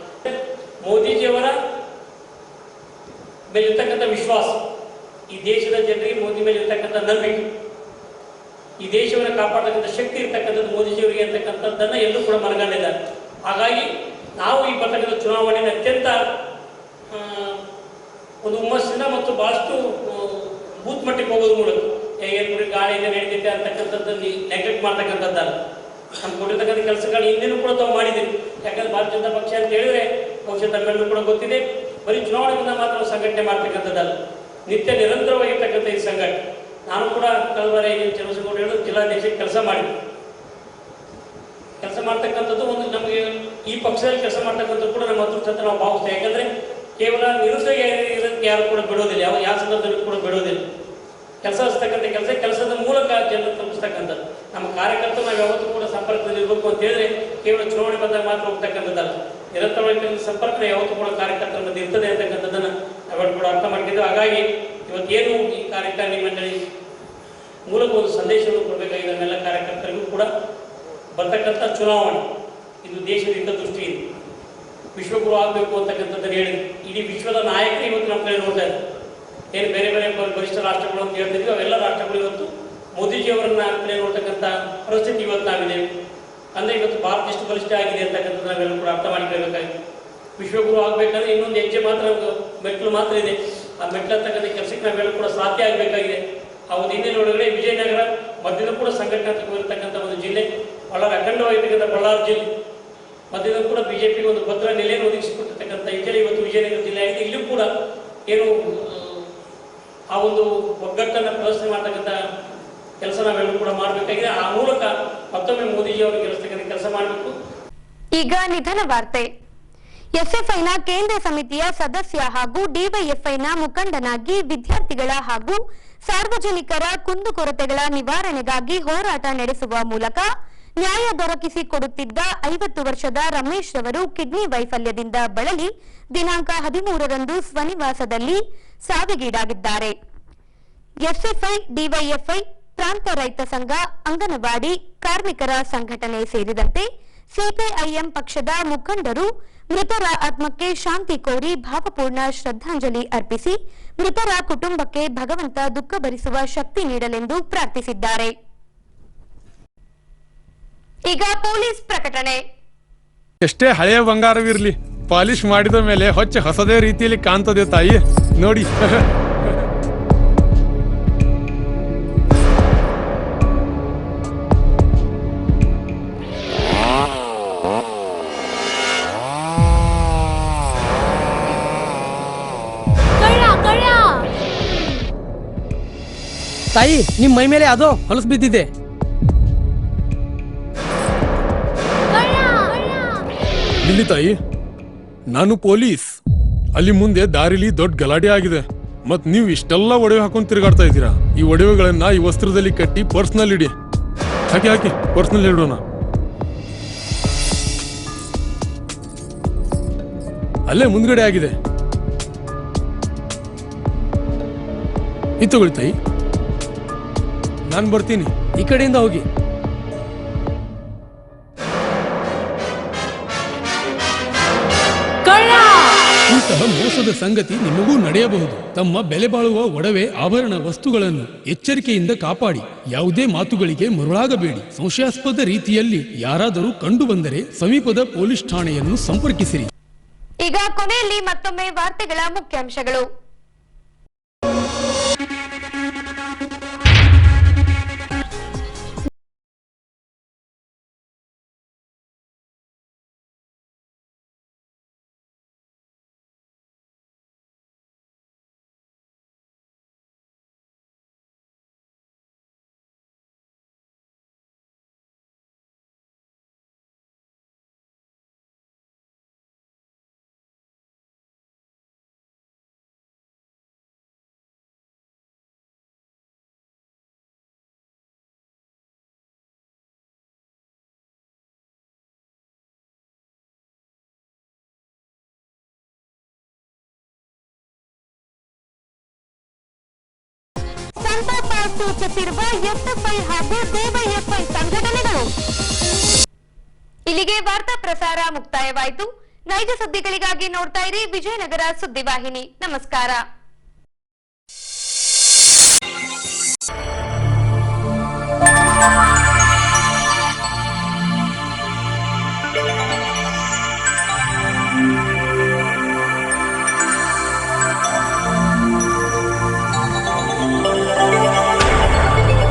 ಮೋದಿಜಿಯವರ ಮೇಲಿರ್ತಕ್ಕಂಥ ವಿಶ್ವಾಸ, ಈ ದೇಶದ ಜನರಿಗೆ ಮೋದಿ ಮೇಲೆ ಇರ್ತಕ್ಕಂಥ ನಂಬಿಕೆ, ಈ ದೇಶವನ್ನು ಕಾಪಾಡತಕ್ಕಂಥ ಶಕ್ತಿ ಇರ್ತಕ್ಕಂಥದ್ದು ಮೋದಿಜಿಯವರಿಗೆ ಅಂತಕ್ಕಂಥದ್ದನ್ನು ಎಲ್ಲರೂ ಕೂಡ ಮನಗಂಡಿದ್ದಾರೆ. ಹಾಗಾಗಿ ನಾವು ಈ ಬರ್ತಕ್ಕಂಥ ಚುನಾವಣೆಯನ್ನು ಅತ್ಯಂತ ಒಂದು ಹುಮ್ಮಸ್ಸಿನ ಮತ್ತು ಭಾಳಷ್ಟು ಬೂತ್ ಮಟ್ಟಿಗೆ ಹೋಗೋದ್ರ ಮೂಲಕ ಹೇಗೆ ಗಾಳಿಯಿಂದ ನಡೀತಿದೆ ಅಂತಕ್ಕಂಥದ್ದನ್ನು ನೆಗ್ಲೆಕ್ಟ್ ಮಾಡ್ತಕ್ಕಂಥದ್ದಲ್ಲ. ನಮ್ಮ ಕೊಟ್ಟಿರ್ತಕ್ಕಂಥ ಕೆಲಸಗಳು ಹಿಂದಿನೂ ಕೂಡ ತಾವು ಮಾಡಿದ್ದೀವಿ. ಯಾಕಂದ್ರೆ ಭಾರತೀಯ ಜನತಾ ಪಕ್ಷ ಅಂತ ಹೇಳಿದ್ರೆ ಬಹುಶಃ ತಮ್ಮೆಲ್ಲರೂ ಕೂಡ ಗೊತ್ತಿದೆ, ಬರೀ ಚುನಾವಣೆಯಿಂದ ಮಾತ್ರ ಸಂಘಟನೆ ಮಾಡ್ತಕ್ಕಂಥದ್ದಲ್ಲ, ನಿತ್ಯ ನಿರಂತರವಾಗಿರ್ತಕ್ಕಂಥ ಈ ಸಂಘಟನೆ. ನಾನು ಕೂಡ ಕಳೆದ ಬಾರಿ ಚಂದ್ರಶೇಖರ್ ಹೇಳೋದು ಜಿಲ್ಲಾಧ್ಯಕ್ಷಕ್ಕೆ ಕೆಲಸ ಮಾಡಿದ್ವಿ. ಕೆಲಸ ಮಾಡ್ತಕ್ಕಂಥದ್ದು ಒಂದು ನಮಗೆ ಈ ಪಕ್ಷದಲ್ಲಿ ಕೆಲಸ ಮಾಡ್ತಕ್ಕಂಥದ್ದು ಕೂಡ ನಮ್ಮ ಅದೃಷ್ಟ ಅಂತ ನಾವು ಭಾವಿಸ್ತೇವೆ. ಯಾಕಂದರೆ ಕೇವಲ ನಿರುದ್ಯೋಗ ಇರೋದಕ್ಕೆ ಯಾರು ಕೂಡ ಬಿಡೋದಿಲ್ಲ, ಯಾವ ಸಂದರ್ಭದಲ್ಲೂ ಕೂಡ ಬಿಡೋದಿಲ್ಲ. ಕೆಲಸ ಹಚ್ಚತಕ್ಕಂಥ ಕೆಲಸದ ಮೂಲಕ ಜನರು ತಲುಪಿಸ್ತಕ್ಕಂಥದ್ದು. ನಮ್ಮ ಕಾರ್ಯಕರ್ತರು ನಾವು ಯಾವತ್ತೂ ಕೂಡ ಸಂಪರ್ಕದಲ್ಲಿ ಇರಬೇಕು ಅಂತ ಹೇಳಿದ್ರೆ ಕೇವಲ ಚುನಾವಣೆ ಬಂದಾಗ ಮಾತ್ರ ಹೋಗ್ತಕ್ಕಂಥದ್ದಲ್ಲ, ನಿರಂತರವಾಗಿ ಸಂಪರ್ಕ ಯಾವತ್ತೂ ಕೂಡ ಕಾರ್ಯಕರ್ತರ ಮಧ್ಯೆ ಇರ್ತದೆ ಅಂತಕ್ಕಂಥದ್ದನ್ನು ನಾವೆಲ್ಲರೂ ಕೂಡ ಅರ್ಥ ಮಾಡ್ತಿದ್ದೇವೆ. ಹಾಗಾಗಿ ಇವತ್ತೇನು ಈ ಕಾರ್ಯಕಾರಿಣಿ ಮಂಡಳಿ ಮೂಲಕ ಒಂದು ಸಂದೇಶವನ್ನು ಕೊಡಬೇಕಾಗಿದೆ ನಮ್ಮೆಲ್ಲ ಕಾರ್ಯಕರ್ತರಿಗೂ ಕೂಡ. ಬರ್ತಕ್ಕಂಥ ಚುನಾವಣೆ ಇದು ದೇಶದ ಹಿತದೃಷ್ಟಿಯಿಂದ ವಿಶ್ವಗುರು ಆಗಬೇಕು ಅಂತಕ್ಕಂಥದ್ದನ್ನು ಹೇಳಿದ್ರು. ಇಡೀ ವಿಶ್ವದ ನಾಯಕರು ಇವತ್ತು ನಮ್ಮ ಕಡೆ ನೋಡ್ತಾ ಇದ್ದಾರೆ. ಏನು ಬೇರೆ ಬೇರೆ ಬಲಿಷ್ಠ ರಾಷ್ಟ್ರಗಳು ಅಂತ ಹೇಳ್ತಿದ್ವಿ, ಅವೆಲ್ಲ ರಾಷ್ಟ್ರಗಳು ಇವತ್ತು ಮೋದಿಜಿಯವರನ್ನ ಕಡೆ ನೋಡ್ತಕ್ಕಂಥ ಪರಿಸ್ಥಿತಿ ಇವತ್ತು ನಾವಿದ್ದೇವೆ. ಅಂದರೆ ಇವತ್ತು ಭಾರತ ಎಷ್ಟು ಬಲಿಷ್ಠ ಆಗಿದೆ ಅಂತಕ್ಕಂಥದ್ದು ನಾವೆಲ್ಲ ಕೂಡ ಅರ್ಥ ಮಾಡಿಕೊಳ್ಳಬೇಕಾಗಿದೆ. ವಿಶ್ವಗುರು ಆಗಬೇಕಂದ್ರೆ ಇನ್ನೊಂದು ಹೆಜ್ಜೆ ಮಾತ್ರ, ಮೆಟ್ಲು ಮಾತ್ರ ಇದೆ. ಆ ಮೆಟ್ಲತಕ್ಕಂಥ ಕೆಲಸಕ್ಕೆ ನಾವೆಲ್ಲ ಕೂಡ ಸಾಧ್ಯ ಆಗಬೇಕಾಗಿದೆ. ಆ ಒಂದು ಹಿನ್ನೆಲೆ ಒಳಗಡೆ ವಿಜಯನಗರ ಮಧ್ಯದ ಕೂಡ ಸಂಘಟನಾತ್ಮಕವಾಗಿರ್ತಕ್ಕಂಥ ಒಂದು ಜಿಲ್ಲೆ, ಬಳ್ಳಾರಿ ಅಖಂಡವಾಗಿರ್ತಕ್ಕಂಥ ಬಳ್ಳಾರಿ ಜಿಲ್ಲೆ ಮಧ್ಯದ ಕೂಡ ಬಿಜೆಪಿಗೆ ಒಂದು ಭದ್ರ ನೆಲೆಯನ್ನು ಒದಗಿಸಿಕೊಟ್ಟಿರ್ತಕ್ಕಂಥ ಈ ಜಿಲ್ಲೆ ಇವತ್ತು ವಿಜಯನಗರ ಜಿಲ್ಲೆ ಆಗಿದೆ. ಇಲ್ಲೂ ಕೂಡ ಏನು ಆ ಒಂದು ಒಗ್ಗಟ್ಟನ್ನು ಪ್ರದರ್ಶನ ಮಾಡ್ತಕ್ಕಂಥ ಕೆಲಸ ನಾವೆಲ್ಲರೂ ಕೂಡ ಮಾಡಬೇಕಾಗಿದೆ. ಆ ಮೂಲಕ ಮತ್ತೊಮ್ಮೆ ಮೋದಿಜಿ ಅವರು ಗೆಲ್ಲಿಸ್ತಕ್ಕಂಥ ಕೆಲಸ ಮಾಡಬೇಕು. ಈಗ ನಿಧನ ವಾರ್ತೆ. ಎಸ್ಎಫ್ಐನ ಕೇಂದ್ರ ಸಮಿತಿಯ ಸದಸ್ಯ ಹಾಗೂ ಡಿವೈಎಫ್ಐನ ಮುಖಂಡನಾಗಿ ವಿದ್ಯಾರ್ಥಿಗಳ ಹಾಗೂ ಸಾರ್ವಜನಿಕರ ಕುಂದುಕೊರತೆಗಳ ನಿವಾರಣೆಗಾಗಿ ಹೋರಾಟ ನಡೆಸುವ ಮೂಲಕ ನ್ಯಾಯ ದೊರಕಿಸಿಕೊಡುತ್ತಿದ್ದ 50 ವರ್ಷದ ರಮೇಶ್ ರವರು ಕಿಡ್ನಿ ವೈಫಲ್ಯದಿಂದ ಬಳಲಿ ದಿನಾಂಕ 13ರಂದು ಸ್ವನಿವಾಸದಲ್ಲಿ ಸಾವಿಗೀಡಾಗಿದ್ದಾರೆ. ಎಸ್ಎಫ್ಐ, ಡಿವೈಎಫ್ಐ, ಪ್ರಾಂತ ರೈತ ಸಂಘ, ಅಂಗನವಾಡಿ ಕಾರ್ಮಿಕರ ಸಂಘಟನೆ ಸೇರಿದಂತೆ ಸಿಪಿಐಎಂ ಪಕ್ಷದ ಮುಖಂಡರು ಮೃತರ ಆತ್ಮಕ್ಕೆ ಶಾಂತಿ ಕೋರಿ ಭಾವಪೂರ್ಣ ಶ್ರದ್ಧಾಂಜಲಿ ಅರ್ಪಿಸಿ ಮೃತರ ಕುಟುಂಬಕ್ಕೆ ಭಗವಂತ ದುಃಖ ಭರಿಸುವ ಶಕ್ತಿ ನೀಡಲೆಂದು ಪ್ರಾರ್ಥಿಸಿದ್ದಾರೆ. ಈಗ ಪೊಲೀಸ್ ಪ್ರಕಟಣೆ. ಎಷ್ಟೇ ಹಳೆಯ ಬಂಗಾರವಿರ್ಲಿ, ಪಾಲಿಶ್ ಮಾಡಿದ ಮೇಲೆ ಹೊಚ್ಚ ಹೊಸದೇ ರೀತಿಯಲ್ಲಿ ಕಾಣ್ತದೆ ತಾಯಿ, ನೋಡಿ. ತಾಯಿ, ನಿಮ್ ಮೈ ಮೇಲೆ ಅದು ಹೊಲಸು ಬಿದ್ದಿದೆ. ಇಲ್ಲಿ ತಾಯಿ, ನಾನು ಪೊಲೀಸ್. ಅಲ್ಲಿ ಮುಂದೆ ದಾರಿಲಿ ದೊಡ್ಡ ಗಲಾಟೆ ಆಗಿದೆ, ಮತ್ ನೀವು ಇಷ್ಟೆಲ್ಲ ಒಡವೆ ಹಾಕೊಂಡು ತಿರುಗಾಡ್ತಾ ಇದ್ದೀರಾ. ಈ ಒಡವೆಗಳನ್ನ ಈ ವಸ್ತ್ರದಲ್ಲಿ ಕಟ್ಟಿ ಪರ್ಸ್ನಲ್ಲಿ ಇಡಿ. ಹಾಕಿ ಪರ್ಸ್ನಲ್ಲಿ ಇಡೋಣ. ಅಲ್ಲೇ ಮುಂದ್ಗಡೆ ಆಗಿದೆ. ಇದು ತಗೊಳ್ಳಿ ತಾಯಿ, ನಾನು ಬರ್ತೀನಿ. ಈ ಕಡೆಯಿಂದ ಹೋಗಿ. ಇಂತಹ ಮೋಸದ ಸಂಗತಿ ನಿಮಗೂ ನಡೆಯಬಹುದು. ತಮ್ಮ ಬೆಲೆ ಬಾಳುವ ಒಡವೆ ಆಭರಣ ವಸ್ತುಗಳನ್ನು ಎಚ್ಚರಿಕೆಯಿಂದ ಕಾಪಾಡಿ. ಯಾವುದೇ ಮಾತುಗಳಿಗೆ ಮರುಳಾಗಬೇಡಿ. ಸಂಶಯಾಸ್ಪದ ರೀತಿಯಲ್ಲಿ ಯಾರಾದರೂ ಕಂಡು ಬಂದರೆ ಸಮೀಪದ ಪೊಲೀಸ್ ಠಾಣೆಯನ್ನು ಸಂಪರ್ಕಿಸಿರಿ. ಈಗ ಕೊನೆಯಲ್ಲಿ ಮತ್ತೊಮ್ಮೆ ವಾರ್ತೆಗಳ ಮುಖ್ಯಾಂಶಗಳು. ಸಂತಾಪ ಸೂಚಿಸಿರುವ ಎಸ್ಎಫ್ಐ ಹಾಗೂ ಡಿವೈಎಫ್ಐ ಸಂಘಟನೆಗಳು. ಇಲ್ಲಿಗೆ ವಾರ್ತಾ ಪ್ರಸಾರ ಮುಕ್ತಾಯವಾಯಿತು. ನೈಜ ಸುದ್ದಿಗಳಿಗಾಗಿ ನೋಡ್ತಾ ಇರಿ ವಿಜಯನಗರ ಸುದ್ದಿವಾಹಿನಿ. ನಮಸ್ಕಾರ.